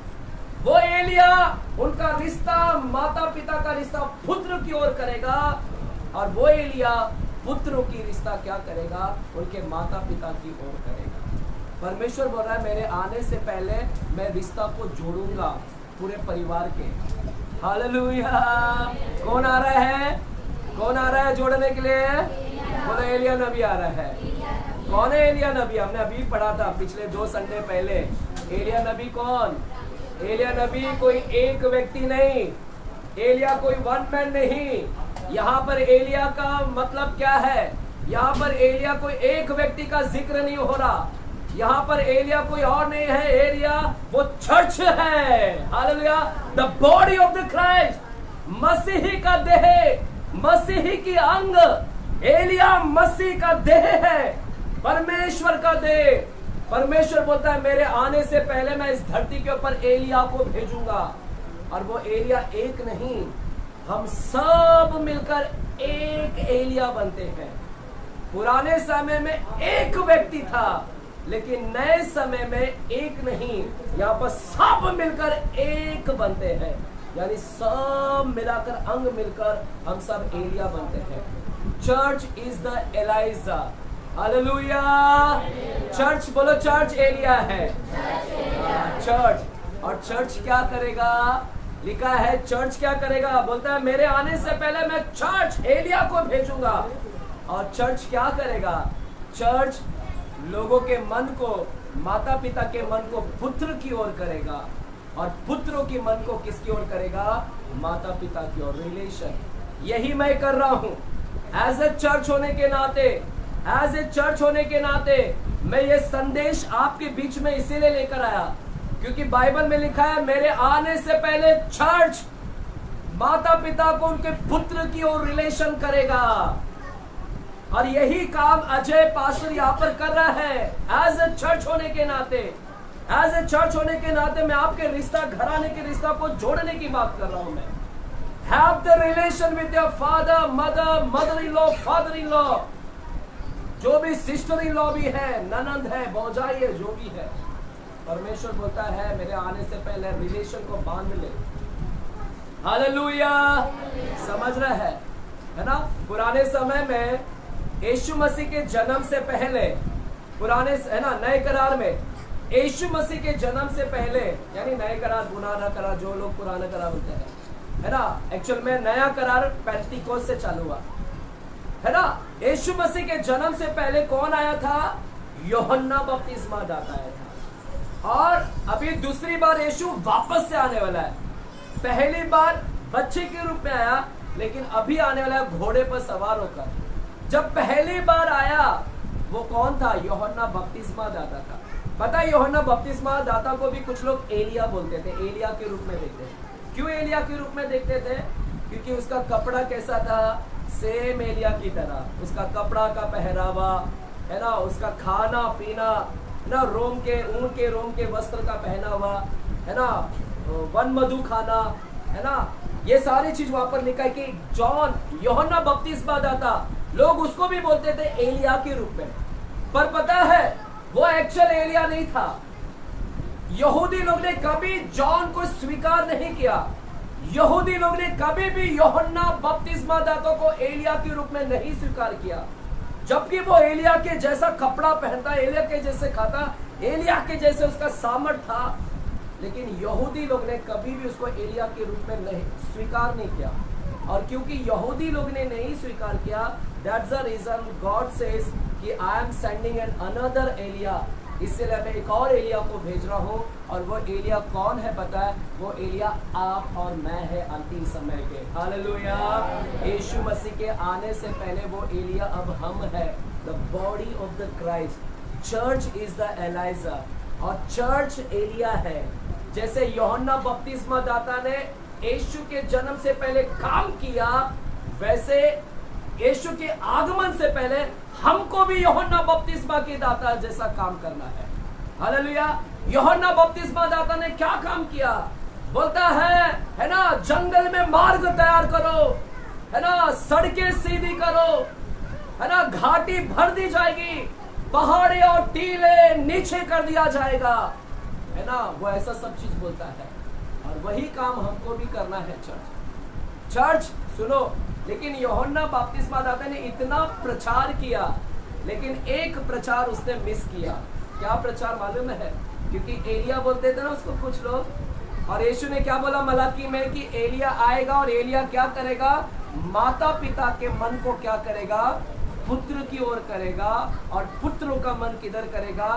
वो एलिया उनका रिश्ता, माता पिता का रिश्ता पुत्र की ओर करेगा, और वो एलिया पुत्रों की रिश्ता क्या करेगा? उनके माता पिता की ओर करेगा। परमेश्वर बोल रहा है मेरे आने से पहले मैं रिश्ता को जोड़ूंगा पूरे परिवार के। हालेलुया। कौन आ रहा है? कौन आ रहा है जोड़ने के लिए? बोलो एलिया नबी आ रहा है। कौन है एलिया नबी? हमने अभी पढ़ा था पिछले 2 संडे पहले। एलिया नबी कौन? एलिया नबी कोई एक व्यक्ति नहीं, एलिया कोई वन मैन नहीं। यहाँ पर एलिया का मतलब क्या है? यहाँ पर एलिया कोई एक व्यक्ति का जिक्र नहीं हो रहा। यहाँ पर एलिया कोई और नहीं है, एलिया वो चर्च है। Hallelujah. The body of the Christ, मसीही का देह, मसीही की अंग। एलिया मसीह का देह है, परमेश्वर का देह। परमेश्वर बोलता है मेरे आने से पहले मैं इस धरती के ऊपर एलिया को भेजूंगा। और वो एलिया एक नहीं, हम सब मिलकर एक एलिया बनते हैं। पुराने समय में एक व्यक्ति था, लेकिन नए समय में एक नहीं, यहाँ पर सब मिलकर एक बनते हैं। यानी सब मिलाकर, अंग मिलकर हम सब एलिया बनते हैं। Church is the Elijah. Hallelujah. Church बोलो, चर्च एलिया है। चर्च, और चर्च क्या करेगा? लिखा है चर्च क्या करेगा? बोलता है मेरे आने से पहले मैं चर्च एलिया को भेजूंगा। और चर्च क्या करेगा? चर्च लोगों के मन को, माता पिता के मन को पुत्र की ओर करेगा, और पुत्रों के मन को किसकी ओर करेगा? माता पिता की ओर। रिलेशन। यही मैं कर रहा हूं एज ए चर्च होने के नाते। एज ए चर्च होने के नाते मैं ये संदेश आपके बीच में इसीलिए लेकर आया क्योंकि बाइबल में लिखा है मेरे आने से पहले चर्च माता पिता को उनके पुत्र की ओर रिलेशन करेगा। और यही काम अजय पास्टर यहाँ पर कर रहा है एज ए चर्च होने के नाते। एज ए चर्च होने के नाते मैं आपके रिश्ता, घराने के रिश्ता को जोड़ने की बात कर रहा हूं। मैं have the relation with your father, mother, mother in law, father in law. जो भी सिस्टर इन लॉ भी है, ननंद है, भौजाई है, जो भी है, परमेश्वर बोलता है मेरे आने से पहले रिलेशन को बांध ले। हालेलुया, समझ रहे हैं, है ना। पुराने समय में यीशु मसीह के जन्म से पहले, पुराने, है ना, नए करार में यीशु मसीह के जन्म से पहले, यानी नए करार, पुराना करार जो लोग पुराना करार बोलते हैं, है ना, एक्चुअल में नया करार पेंटिकोस्ट से चालू हुआ, है ना। यीशु मसीह के जन्म से पहले कौन आया था? यूहन्ना बपतिस्मा दाता आया था। और अभी दूसरी बार यीशु वापस से आने वाला है। पहली बार बच्चे के रूप में आया, लेकिन अभी आने वाला है घोड़े पर सवार होकर। जब पहली बार आया वो कौन था? यूहन्ना बपतिस्मा दाता था। पता है, यूहन्ना बपतिस्मा दाता को भी कुछ लोग एलिया बोलते थे, एलिया के रूप में देखते थे। क्यों एलिया के रूप में देखते थे? क्योंकि उसका कपड़ा कैसा था? सेम एलिया की तरह। उसका कपड़ा का पहरावा, है ना, उसका खाना पीना, है ना, ऊन के रोम के वस्त्र का पहना हुआ, है ना, वन मधु खाना, है ना, ये सारी चीज वहां पर लिखा है कि जॉन, यूहन्ना बपतिस्मा दाता, लोग उसको भी बोलते थे एलिया के रूप में। पर पता है वो एक्चुअल एलिया नहीं था। यहूदी लोग ने कभी जॉन को स्वीकार नहीं किया। यहूदी लोग ने कभी भी यूहन्ना बपतिस्मा दाता को एलिया के रूप में नहीं स्वीकार किया, जबकि वो एलिया के जैसा कपड़ा पहनता, एलिया के जैसे खाता, एलिया के जैसे उसका सामर्थ था, लेकिन यहूदी लोग ने कभी भी उसको एलिया के रूप में नहीं स्वीकार नहीं किया। और क्योंकि यहूदी लोग ने नहीं स्वीकार किया, that's the reason God says कि I am sending an another Elijah, इसलिए मैं एक और एलिया को भेज रहा हूँ। और वो एलिया कौन है पता है? वो एलिया आप और मैं है अंतिम समय के। हालेलुया। यीशु मसीह के आने से पहले वो एलिया अब हम है, the body of the Christ. Church is the Elijah और चर्च एलिया है। जैसे यूहन्ना बपतिस्मा दाता ने यीशु के जन्म से पहले काम किया, वैसे यीशु के आगमन से पहले हमको भी यूहन्ना बपतिस्मा के दाता जैसा काम करना है। हालेलुया। यूहन्ना बपतिस्मा दाता ने क्या काम किया? बोलता है ना, जंगल में मार्ग तैयार करो, है ना, सड़कें सीधी करो, है ना, घाटी भर दी जाएगी, पहाड़े और टीले नीचे कर दिया जाएगा, है ना, वो ऐसा सब चीज बोलता है। और वही काम हमको भी करना है। चर्च सुनो, लेकिन यूहन्ना बपतिस्मा दाता ने इतना प्रचार किया, लेकिन एक प्रचार उसने मिस किया। क्या प्रचार मालूम है? क्योंकि एलिया बोलते थे ना उसको कुछ लोग, और यीशु ने क्या बोला मलाकी में कि एलिया आएगा और एलिया क्या करेगा? माता पिता के मन को क्या करेगा? पुत्र की ओर करेगा। और पुत्रों का मन किधर करेगा?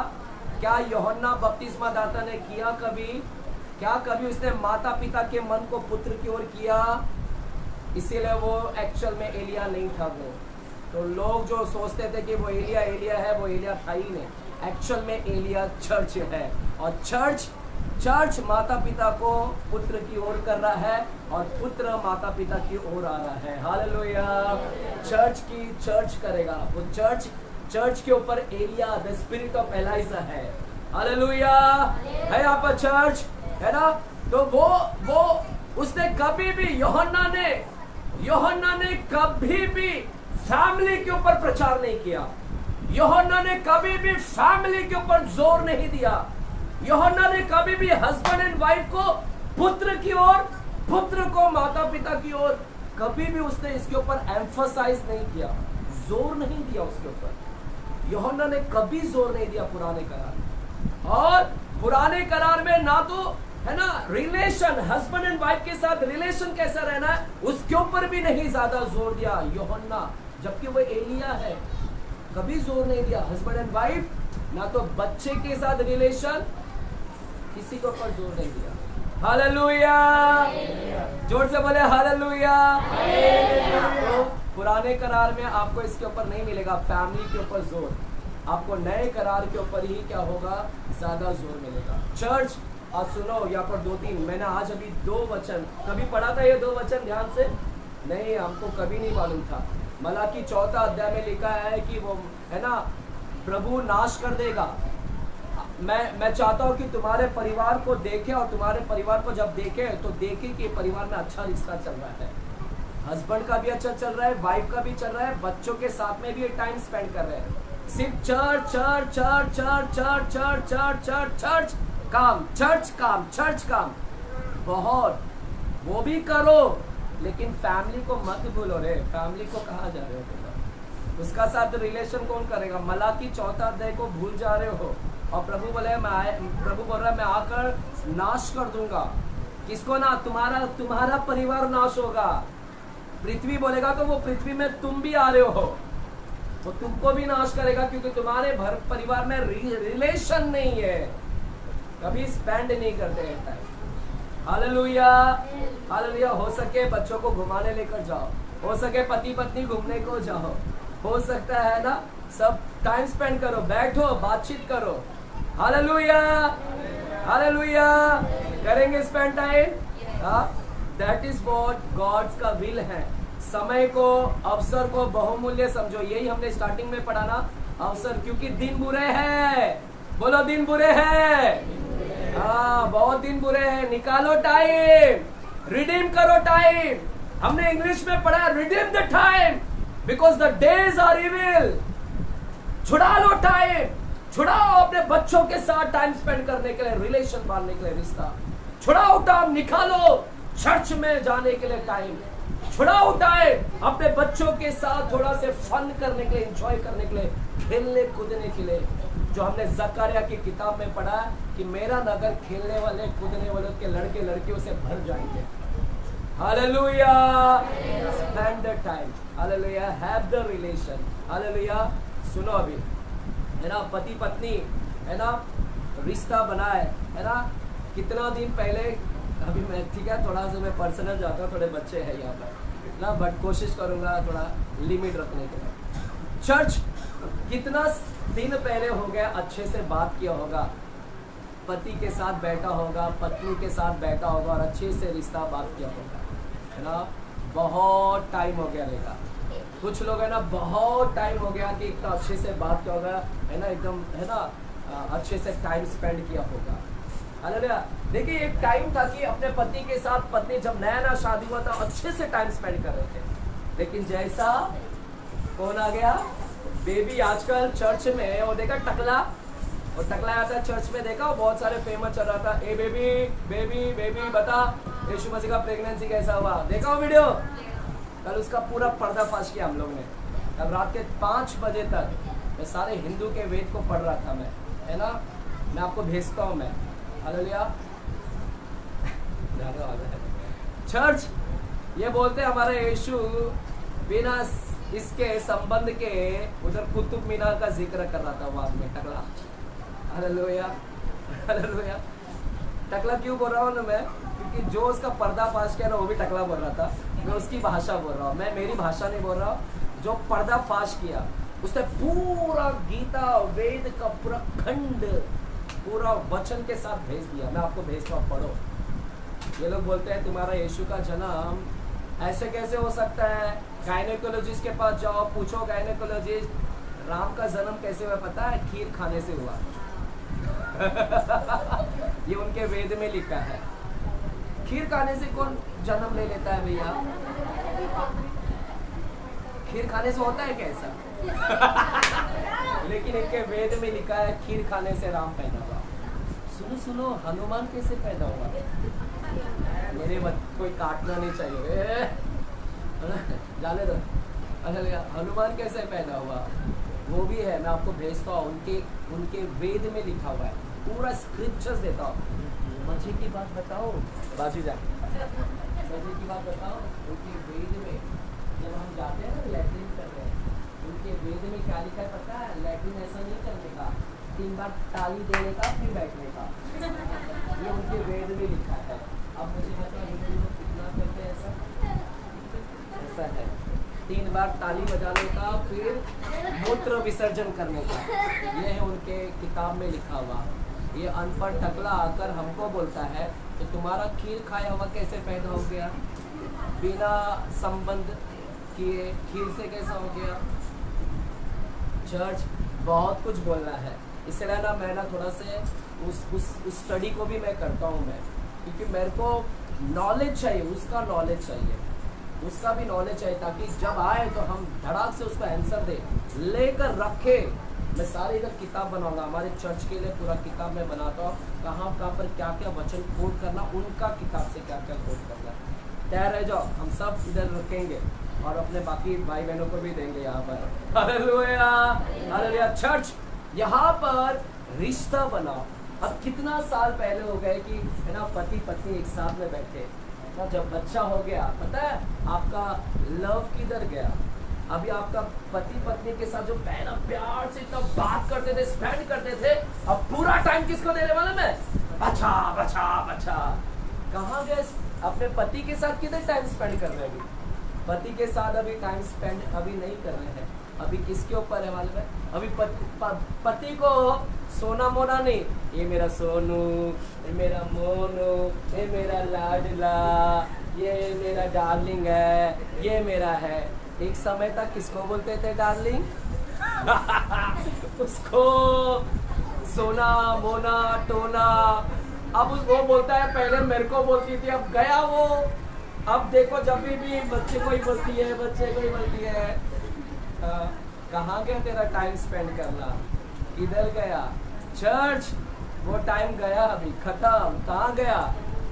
क्या यूहन्ना बपतिस्मा दाता ने किया कभी? क्या कभी उसने माता पिता के मन को पुत्र की ओर किया? इसीलिए वो एक्चुअल में एलिया नहीं था। वो तो लोग जो सोचते थे कि वो एलिया है, वो एलिया था ही नहीं। एक्चुअल में एलिया चर्च है। और चर्च माता पिता को पुत्र की ओर कर रहा है और पुत्र माता पिता की ओर आ रहा है। हालेलुया। चर्च करेगा वो। चर्च के ऊपर एलिया, द स्पिरिट ऑफ एलाइजा है। हालेलुया। है यहाँ पर चर्च, है ना। तो वो उसने कभी भी, यूहन्ना ने कभी भी फैमिली के ऊपर प्रचार नहीं किया। यूहन्ना ने कभी भी फैमिली के ऊपर जोर नहीं दिया। यूहन्ना ने कभी भी हस्बैंड एंड वाइफ को पुत्र की ओर, पुत्र को माता पिता की ओर, कभी भी उसने इसके ऊपर एम्फसाइज नहीं किया, जोर नहीं दिया उसके ऊपर। यूहन्ना ने कभी जोर नहीं दिया पुराने करार में। और पुराने करार में ना तो, है ना, रिलेशन, हस्बैंड एंड वाइफ के साथ रिलेशन कैसा रहना है उसके ऊपर भी नहीं ज्यादा जोर दिया यूहन्ना, जबकि वो एलिया है। कभी जोर नहीं दिया हस्बैंड एंड वाइफ, ना तो बच्चे के साथ रिलेशन, किसी के ऊपर जोर नहीं दिया। हालेलुया। जोर से बोले हालेलुया। तो पुराने करार में आपको इसके ऊपर नहीं मिलेगा फैमिली के ऊपर जोर, आपको नए करार के ऊपर ही क्या होगा? ज्यादा जोर मिलेगा। चर्च आज सुनो, यहाँ पर 2-3 मैंने आज अभी 2 वचन कभी पढ़ा था, ये 2 वचन ध्यान से नहीं, हमको कभी नहीं मालूम था। मलाकी 4 अध्याय में लिखा है कि वो, है ना, प्रभु नाश कर देगा। मैं चाहता हूँ कि तुम्हारे परिवार को देखे, और तुम्हारे परिवार को जब देखे तो देखे कि परिवार में अच्छा रिश्ता चल रहा है, हस्बैंड का भी अच्छा चल रहा है, वाइफ का भी चल रहा है, बच्चों के साथ में भी टाइम स्पेंड कर रहे हैं। सिर्फ church church church church church church church church church काम, चर्च काम, चर्च काम बहुत, वो भी करो, लेकिन फैमिली को मत भूलो रे। फैमिली को कहाँ जा रहे हो तुम? उसका साथ रिलेशन कौन करेगा? मलाकी 4 अध्याय को भूल जा रहे हो। और प्रभु बोल रहा है मैं आकर नाश कर दूंगा। किसको ना? तुम्हारा परिवार नाश होगा। पृथ्वी बोलेगा तो वो पृथ्वी में तुम भी आ रहे हो, वो तुमको भी नाश करेगा, क्योंकि तुम्हारे परिवार में रिलेशन नहीं है, कभी स्पेंड नहीं करते हैं टाइम। Hallelujah, hallelujah. हो सके बच्चों को घुमाने लेकर जाओ, हो सके पति पत्नी घूमने को जाओ, हो सकता है ना, सब टाइम स्पेंड करो, बैठो, बातचीत करो। Hallelujah, hallelujah. करेंगे spend time. That is what God's का विल है। समय को, अवसर को बहुमूल्य समझो। यही हमने स्टार्टिंग में पढ़ा ना, अवसर, क्योंकि दिन बुरे हैं। बोलो दिन बुरे हैं। हाँ, बहुत दिन बुरे हैं। निकालो टाइम, रिडीम करो टाइम। हमने इंग्लिश में पढ़ा redeem the time because the days are evil. छुड़ा लो टाइम, छुड़ाओ अपने बच्चों के साथ टाइम स्पेंड करने के लिए, रिलेशन बांधने के लिए, रिश्ता छुड़ाओ टाइम। निकालो चर्च में जाने के लिए टाइम, छुड़ाओ टाइम अपने बच्चों के साथ थोड़ा से फन करने के लिए, एंजॉय करने के लिए, खेलने कूदने के लिए। जो हमने जकरिया की किताब में पढ़ा कि मेरा नगर खेलने वाले कूदने वालों के लड़के लड़कियों से भर जाएंगे। Hallelujah, spend the time, hallelujah, have the relation, hallelujah. सुनो अभी, है ना, पति पत्नी, है ना, रिश्ता बना है ना, कितना दिन पहले, अभी मैं ठीक है थोड़ा सा मैं पर्सनल जाता हूँ, थोड़े बच्चे हैं यहाँ पर ना, बट कोशिश करूँगा थोड़ा लिमिट रखने के लिए। चर्च कितना दिन पहले हो गया अच्छे से बात किया होगा, पति के साथ बैठा होगा, पत्नी के साथ बैठा होगा और अच्छे से रिश्ता बात किया होगा, है ना। बहुत टाइम हो गया रहेगा। कुछ लोग है ना, बहुत टाइम हो गया कि इतना अच्छे से बात किया होगा, है ना, एकदम, है ना, अच्छे से टाइम स्पेंड किया होगा। हालेलुया। देखिए एक टाइम था कि अपने पति के साथ, पत्नी जब नया नया शादी हुआ था, अच्छे से टाइम स्पेंड कर रहे थे, लेकिन जैसा कौन आ गया, बेबी। आजकल चर्च में वो देखा टकला, और टकला आता है चर्च में, देखा बहुत सारे फेमस चल रहा था, ए बेबी बेबी बेबी बता यीशु मसीह का प्रेगनेंसी कैसा हुआ, देखा वो वीडियो। कल उसका पूरा पर्दाफाश किया हम लोग ने। कल रात के 5 बजे तक मैं सारे हिंदू के वेद को पढ़ रहा था मैं, है ना, मैं आपको भेजता हूँ मैं। हालेलुया। चर्च ये बोलते हमारे यीशु बिना इसके संबंध के उधर कुतुब मीनार का जिक्र कर रहा था बाद में, टकला। Hallelujah, hallelujah. टकला क्यों बोल रहा हूँ ना मैं, क्योंकि जो उसका पर्दाफाश किया ना वो भी टकला बोल रहा था। मैं उसकी भाषा बोल रहा हूँ, मैं मेरी भाषा नहीं बोल रहा हूँ। जो पर्दाफाश किया उसने पूरा गीता वेद का पूरा खंड पूरा वचन के साथ भेज दिया। मैं आपको भेजता हूँ, पढ़ो। ये लोग बोलते हैं तुम्हारा यीशु का जन्म ऐसे कैसे हो सकता है, गायनेकोलॉजिस्ट के पास जाओ, पूछो गायनेकोलॉजिस्ट राम का जन्म कैसे हुआ, पता है, खीर खाने से हुआ। ये उनके वेद में लिखा है। खीर खाने से कौन जन्म ले लेता है भैया? खीर खाने से होता है कैसा? लेकिन इनके वेद में लिखा है खीर खाने से राम पैदा हुआ। सुनो सुनो, हनुमान कैसे पैदा हुआ? मेरे कोई काटना नहीं चाहिए, जाने दो। अच्छा, हनुमान कैसे पैदा हुआ वो भी है, मैं आपको भेजता हूँ। उनके वेद में लिखा हुआ है, पूरा स्क्रिप्चर्स देता हूँ। मजे की बात बताओ, बाजू जा, मजे की बात बताओ। उनके वेद में जब हम जाते हैं ना लैट्रिन कर रहे हैं, उनके वेद में क्या लिखा है पता है? लैट्रिन ऐसा नहीं करने का, 3 बार ताली देने का फिर बैठने का। ये उनके वेद में लिखा है। अब मुझे बताओ हिंदू लोग कितना करते हैं ऐसा? ऐसा है, 3 बार ताली बजाने का फिर मूत्र विसर्जन करने का। ये है उनके किताब में लिखा हुआ। ये अनपढ़ टकला आकर हमको बोलता है कि तुम्हारा खीर खाया हुआ कैसे पैदा हो गया, बिना संबंध किए खीर से कैसा हो गया? चर्च बहुत कुछ बोलना है, इसलिए ना मैं ना थोड़ा से उस स्टडी को भी मैं करता हूँ मैं, क्योंकि मेरे को नॉलेज चाहिए, उसका नॉलेज चाहिए, उसका भी नॉलेज चाहिए, ताकि जब आए तो हम धड़ाक से उसका आंसर दे, लेकर रखे, मैं सारे इधर किताब बनाऊंगा, हमारे चर्च के लिए पूरा किताब मैं बनाता हूँ, कहाँ पर क्या क्या वचन कोट करना, उनका किताब से क्या क्या कोट करना। तैयार रह जाओ, हम सब इधर रखेंगे और अपने बाकी भाई बहनों को भी देंगे यहाँ पर। Hallelujah hallelujah. चर्च यहाँ पर रिश्ता बनाओ। अब कितना साल पहले हो गए कि है ना, पति पत्नी एक साथ में बैठे ना, जब बच्चा हो गया, पता है आपका लव किधर गया? अभी आपका पति पत्नी के साथ जो पहला प्यार से इतना बात करते थे, स्पेंड करते थे, अब पूरा टाइम किसको देने वाला मैं? बच्चा बच्चा बच्चा। कहाँ गए? अपने पति के साथ किधर टाइम स्पेंड कर रहे हैं? अभी पति के साथ अभी टाइम स्पेंड अभी नहीं कर रहे हैं। अभी किसके ऊपर है मालूम है? अभी पति को सोना मोना नहीं, ये मेरा सोनू, ये मेरा मोनू, ये मेरा लाडला, ये मेरा डार्लिंग है, ये मेरा है। एक समय तक किसको बोलते थे डार्लिंग? उसको सोना मोना टोना। अब वो बोलता है, पहले मेरे को बोलती थी, अब गया वो। अब देखो जब भी बच्चे को ही बोलती है, बच्चे को ही बोलती है। कहाँ गया तेरा टाइम स्पेंड करना? इधर गया चर्च, वो टाइम गया, अभी खत्म। कहाँ गया?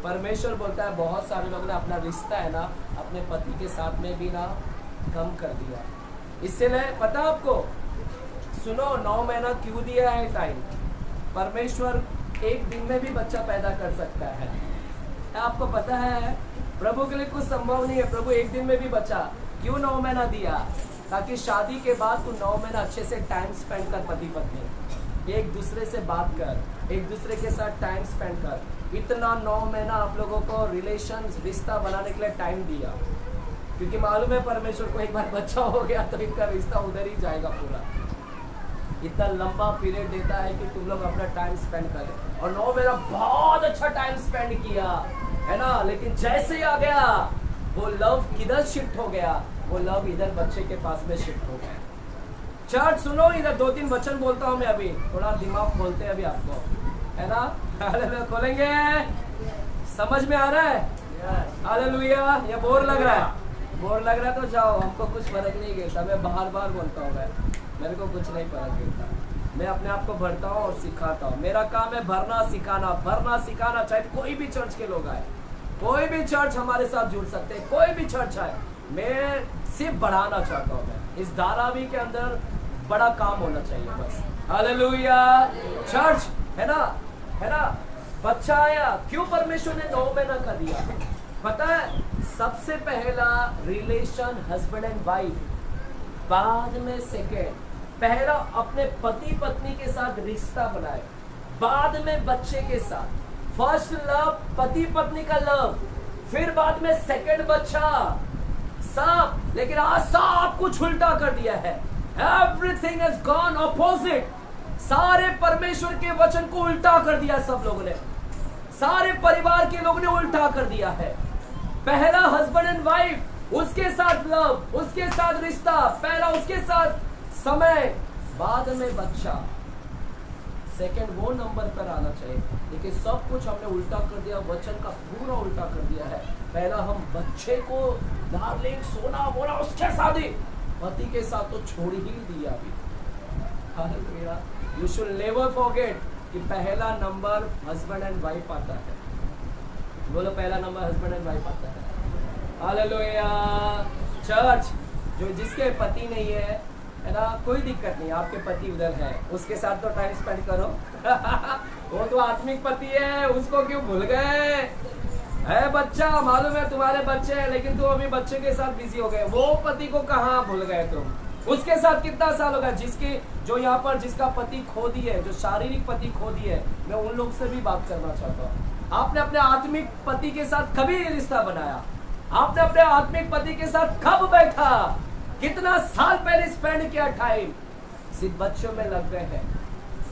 परमेश्वर बोलता है बहुत सारे लोग ने अपना रिश्ता है ना अपने पति के साथ में भी ना कम कर दिया। इसलिए पता आपको, सुनो 9 महीना क्यों दिया है टाइम? परमेश्वर एक दिन में भी बच्चा पैदा कर सकता है। आपको पता है प्रभु के लिए कुछ संभव नहीं है। प्रभु एक दिन में भी बच्चा क्यों 9 महीना दिया? ताकि शादी के बाद तू 9 महीना अच्छे से टाइम स्पेंड कर, पति पत्नी एक दूसरे से बात कर, एक दूसरे के साथ टाइम स्पेंड कर। इतना 9 महीना आप लोगों को रिश्ता बनाने के लिए टाइम दिया, क्योंकि मालूम है परमेश्वर को एक बार बच्चा हो गया तो इनका रिश्ता उधर ही जाएगा पूरा। इतना लंबा पीरियड देता है कि तुम लोग अपना टाइम स्पेंड करें। और 9 महीना बहुत अच्छा टाइम स्पेंड किया है ना, लेकिन जैसे ही आ गया वो लव किधर शिफ्ट हो गया? वो लव इधर बच्चे के पास में शिफ्ट हो गया। चर्च सुनो, इधर 2-3 वचन बोलता हूँ मैं अभी, थोड़ा दिमाग खोलते हैं अभी आपको, है ना? खोलेंगे, समझ में आ रहा है? हालेलुया। या बोर लग रहा है? बोर लग रहा है तो जाओ, हमको कुछ फर्क नहीं गिरता। मैं बार बार बोलता हूँ, मेरे को कुछ नहीं फर्क गिरता। मैं अपने आप को भरता हूँ और सिखाता हूँ। मेरा काम है भरना सिखाना। चाहे कोई भी चर्च के लोग आए, कोई भी चर्च हमारे साथ जुड़ सकते हैं, कोई भी चर्च आए। मैं सिर्फ बढ़ाना चाहता हूँ। मैं इस धारावी के अंदर बड़ा काम होना चाहिए बस। हालेलुया। चर्च है ना, बच्चा आया, क्यों परमेश्वर ने 9 महीना कर दिया? पता है, सबसे पहला रिलेशन हस्बैंड एंड वाइफ, बाद में सेकेंड। पहला अपने पति पत्नी के साथ रिश्ता बनाए, बाद में बच्चे के साथ। फर्स्ट लव पति पत्नी का लव, फिर बाद में सेकेंड बच्चा सब। लेकिन आज सब कुछ उल्टा कर दिया है। Everything has gone opposite. सारे परमेश्वर के वचन को उल्टा कर दिया सब लोगों ने, सारे परिवार के लोगों ने उल्टा कर दिया है। पहला हस्बैंड एंड वाइफ, उसके साथ लव, उसके साथ रिश्ता, पहला उसके साथ समय, बाद में बच्चा। सेकंड वो नंबर पर आना चाहिए, लेकिन सब कुछ हमने उल्टा कर दिया, वचन का पूरा उल्टा कर दिया है। पहला हम बच्चे को डार्लिंग सोना बोला, उसके साथ ही पति के साथ तो छोड़ ही दिया अभी। Hallelujah. You should never forget कि पहला नंबर हस्बैंड एंड वाइफ आता है। बोलो पहला नंबर हस्बैंड एंड वाइफ आता है। हालेलुया। चर्च जो जिसके पति नहीं है ना, कोई दिक्कत नहीं, आपके पति उधर है, उसके साथ तो टाइम स्पेंड करो। वो तो आत्मिक पति है, उसको क्यों भूल गए? है बच्चा, मालूम है तुम्हारे बच्चे हैं, लेकिन तुम अभी बच्चे के साथ बिजी हो गए। वो पति को कहाँ भूल गए तुम? उसके साथ कितना साल हो गया? जिसके जो यहाँ पर जिसका पति खो दिए, जो शारीरिक पति खो दिए, मैं उन लोग से भी बात करना चाहता हूँ। आपने अपने आत्मिक पति के साथ कभी रिश्ता बनाया? आपने अपने आत्मिक पति के साथ कब बैठा? कितना साल पहले स्पेंड किया टाइम? सिर्फ बच्चों में लग गए हैं।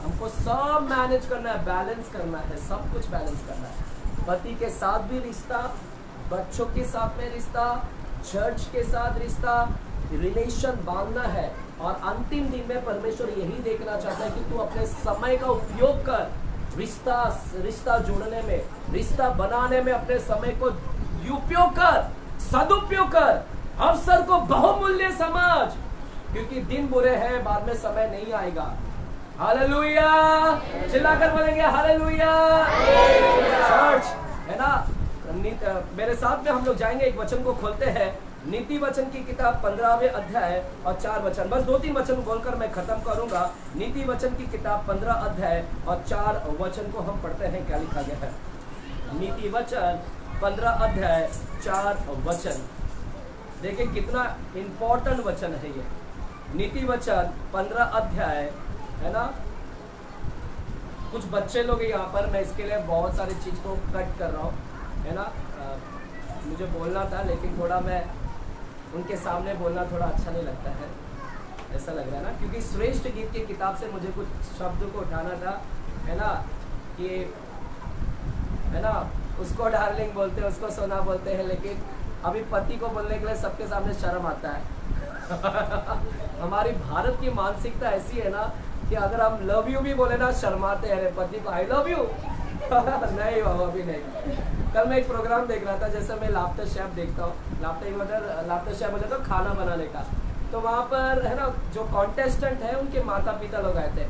हमको सब मैनेज करना है, बैलेंस करना है, सब कुछ बैलेंस करना है। पति के साथ भी रिश्ता, बच्चों के साथ में रिश्ता, चर्च के साथ रिश्ता, रिलेशन बांधना है। और अंतिम दिन में परमेश्वर यही देखना चाहता है कि तू अपने समय का उपयोग कर, रिश्ता जोड़ने में, रिश्ता बनाने में अपने समय को उपयोग कर, सदुपयोग कर, अवसर को बहुमूल्य समझ, क्योंकि दिन बुरे हैं, बाद में समय नहीं आएगा। हालेलुया, चिल्लाकर बोलेंगे हालेलुया। चर्च है ना, मेरे साथ में हम लोग जाएंगे, एक वचन को खोलते हैं, नीति वचन की किताब 15वें अध्याय और 4 वचन, बस 2-3 वचन बोलकर मैं खत्म करूंगा। नीति वचन की किताब 15 अध्याय और 4 वचन को हम पढ़ते हैं, क्या लिखा गया है। नीति वचन 15 अध्याय 4 वचन, देखिए कितना इंपॉर्टेंट वचन है ये। नीति वचन 15 अध्याय है ना, कुछ बच्चे लोग यहाँ पर, मैं इसके लिए बहुत सारी चीज को कट कर रहा हूँ है ना। मुझे बोलना था लेकिन थोड़ा मैं उनके सामने बोलना थोड़ा अच्छा नहीं लगता है, ऐसा लग रहा है ना, क्योंकि श्रेष्ठ गीत की किताब से मुझे कुछ शब्द को उठाना था है ना, कि है ना, उसको डार्लिंग बोलते हैं, उसको सोना बोलते हैं, लेकिन अभी पति को बोलने के लिए सबके सामने शर्म आता है। हमारी भारत की मानसिकता ऐसी है ना कि अगर हम लव यू भी बोले ना शर्माते हैं पति को, आई लव यू। नहीं बाबा, अभी नहीं। कल मैं एक प्रोग्राम देख रहा था, जैसे मैं लाफ्टर शेफ देखता हूँ, लाफ्टर शेफ बोले तो खाना बनाने का, तो वहाँ पर है ना जो कॉन्टेस्टेंट है उनके माता पिता लोग आए थे।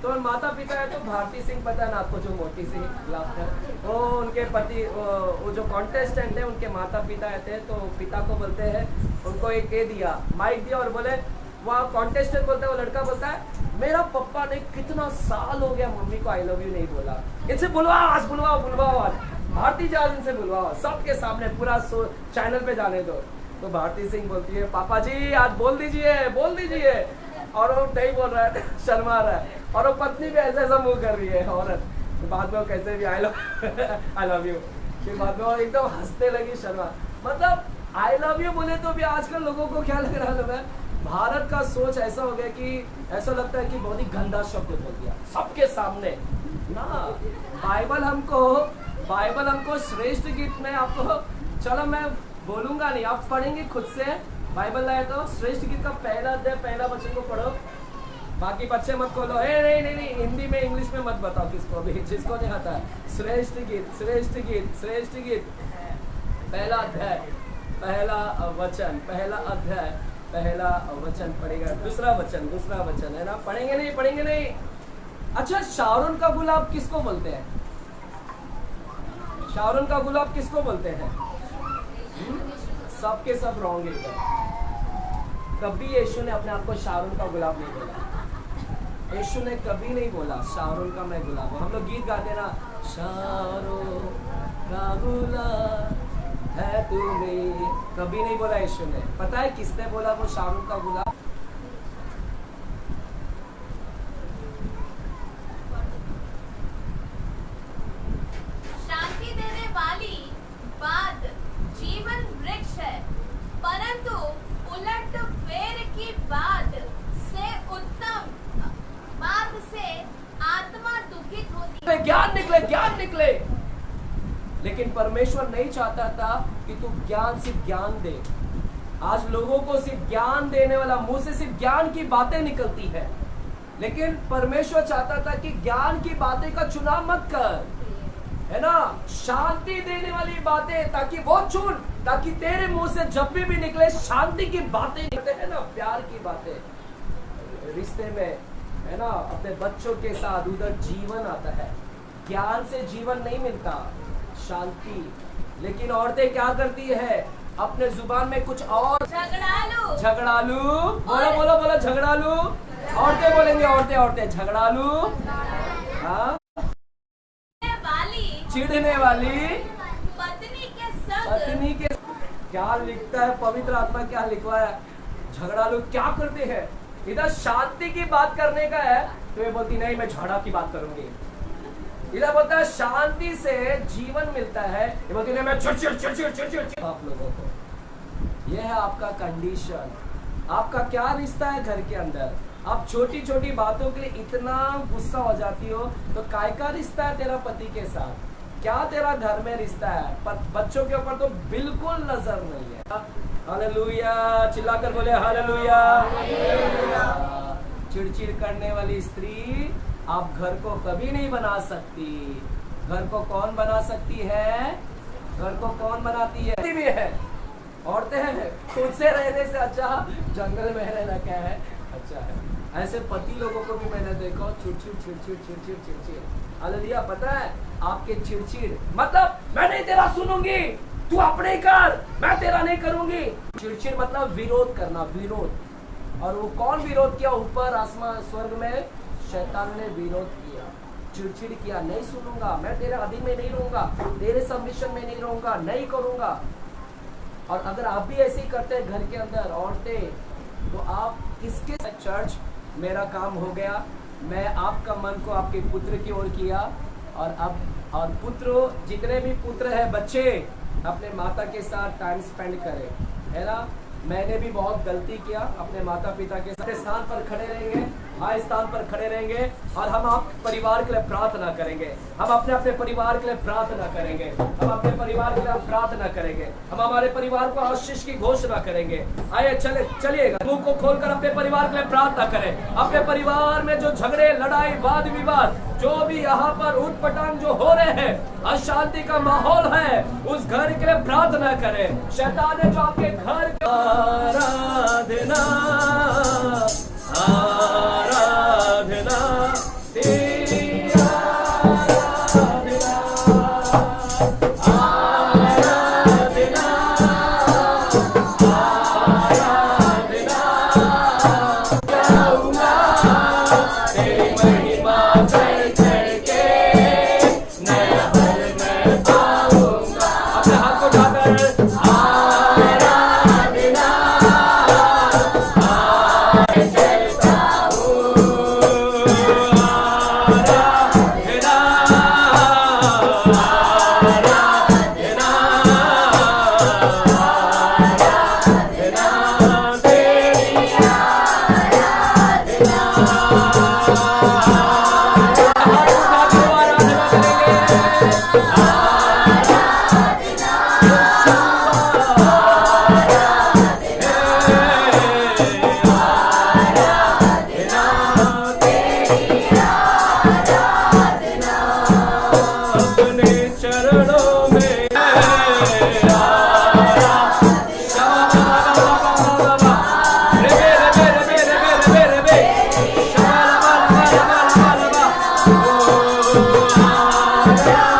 तो माता पिता है तो भारती सिंह, पता है ना आपको, जो मोटी सी लाफ्टर, वो उनके पति, वो जो कॉन्टेस्टेंट है उनके माता पिता आए थे, तो पिता को बोलते हैं, उनको एक दिया, माइक दिया और बोले, वहाँ कॉन्टेस्टेंट बोलता है, वो लड़का बोलता है, मेरा पापा ने कितना साल हो गया मम्मी को आई लव यू नहीं बोला, इनसे बुलवाओ आज, बुलवाओ आज, भारती जाल इनसे बुलवाओ, सबके सामने पूरा चैनल पे जाने दो। तो भारती सिंह बोलती है, पापा जी आज बोल दीजिए, और वो नहीं बोल रहा है, शर्मा रहा है, और वो पत्नी भी ऐसा मुंह कर रही है औरत, तो बाद में वो कैसे भी आई लव यू, फिर बाद में वो एकदम हंसने लगी, शर्मा, मतलब आई लव यू बोले तो भी आजकल लोगों को क्या लग रहा है, भारत का सोच ऐसा हो गया कि ऐसा लगता है कि बहुत ही गंदा शब्द बोल दिया सबके सामने ना। बाइबल हमको श्रेष्ठ गीत में आपको, चलो मैं बोलूंगा नहीं, आप पढ़ेंगे खुद से, बाइबल लाए तो श्रेष्ठ गीत का पहला अध्याय पहला वचन को पढ़ो, बाकी बच्चे मत खोलो, नहीं, हिंदी में इंग्लिश में मत बताओ किसको भी, जिसको नहीं आता है। श्रेष्ठ गीत पहला अध्याय पहला वचन पढ़ेगा, दूसरा वचन है ना, पढ़ेंगे नहीं। अच्छा, शारून का गुलाब किसको बोलते हैं? शारून का गुलाब किसको बोलते हैं? सबके सब रॉन्ग है। कभी यीशु ने अपने आप को शारून का गुलाब नहीं बोला, यीशु ने कभी नहीं बोला शारून का मैं गुलाब हूं। हम लोग गीत गाते ना, शारून का गुलाब है तुम्हें, कभी नहीं बोला यीशु ने। पता है किसने बोला वो शाहरुख का गुलाब? शांति देने वाली बात जीवन वृक्ष है, परंतु उलट फेर की बात से उत्तम बात से आत्मा दुखित होती है। ज्ञान निकले, लेकिन परमेश्वर नहीं चाहता था कि तू सिर्फ ज्ञान दे। आज लोगों को सिर्फ ज्ञान देने वाला, मुंह से सिर्फ ज्ञान की बातें निकलती है, लेकिन परमेश्वर चाहता था कि ज्ञान की बातें का चुनाव मत कर, है ना, शांति देने वाली बातें, ताकि वो चुन, ताकि तेरे मुंह से जब भी निकले शांति की बातें निकलते हैं ना, प्यार की बातें, रिश्ते में है ना, अपने बच्चों के साथ उधर जीवन आता है। ज्ञान से जीवन नहीं मिलता, शांति। लेकिन औरतें क्या करती है, अपने जुबान में कुछ और, झगड़ालू, बोलो झगड़ालू, औरतें बोलेंगे, औरतें झगड़ालू, हाँ, चिढ़ने वाली, पत्नी के क्या लिखता है पवित्र आत्मा, क्या लिखवाया, झगड़ालू क्या करते हैं, इधर शांति की बात करने का है तो ये बोलती नहीं मैं झगड़ा की बात करूंगी, इधर बोलता है शांति से जीवन मिलता है, ये बोलती नहीं मैं चिड़। आप लोगों को ये है आपका कंडीशन, आपका क्या रिश्ता है घर के अंदर। आप छोटी छोटी बातों के लिए इतना गुस्सा हो जाती हो, तो काय का रिश्ता है तेरा पति के साथ, क्या तेरा घर में रिश्ता है? पर बच्चों के ऊपर तो बिल्कुल नजर नहीं है। हालेलुया, चिल्लाकर बोले हालेलुया। चिड़चिड़ करने वाली स्त्री आप घर को कभी नहीं बना सकती। घर को कौन बना सकती है? घर को कौन बनाती है? भी है, औरतें हैं, खुद से रहने से अच्छा जंगल में रहना क्या है अच्छा है। ऐसे पति लोगों को भी मैंने देखा, चिड़चिड़। हालेलुया। पता है आपके चिड़चिड़ मतलब मैं नहीं तेरा सुनूंगी, तू अपने कर, मैं तेरा नहीं करूंगी। चिड़चिड़ मतलब विरोध करना, विरोध। और वो कौन विरोध किया? ऊपर आसमान स्वर्ग में शैतान ने विरोध किया, चिड़चिड़ किया, नहीं सुनूंगा, मैं तेरे अधीन में नहीं रहूंगा, तेरे सबमिशन में नहीं रहूंगा, नहीं करूंगा। और अगर आप भी ऐसे ही करते हैं घर के अंदर औरतें, तो आप किसके? चर्च मेरा काम हो गया, मैं आपका मन को आपके पुत्र की ओर किया। और पुत्र, जितने भी पुत्र है, बच्चे अपने माता के साथ टाइम स्पेंड करें, है ना। मैंने भी बहुत गलती किया, अपने माता पिता के साथ स्थान पर खड़े रहेंगे, हाई स्थान पर खड़े रहेंगे, और हम आप परिवार के लिए प्रार्थना करेंगे। हम अपने अपने परिवार के लिए प्रार्थना करेंगे, हम अपने परिवार के लिए प्रार्थना करेंगे, हम हमारे परिवार को आशीष की घोषणा करेंगे। आइए चलिएगा, मुंह को खोलकर अपने परिवार के लिए प्रार्थना करें। अपने परिवार में जो झगड़े, लड़ाई, वाद विवाद, जो भी यहाँ पर उठपटांग जो हो रहे हैं, अशांति का माहौल है, उस घर के लिए प्रार्थना करें। शैतान ने जो आपके घर आराधना आराधना तेरी आराधना आराधना आराधना गाऊंगा तेरी महिमा कर करके नया भर मैं पाऊंगा। अपने हाथ को उठाकर Yeah.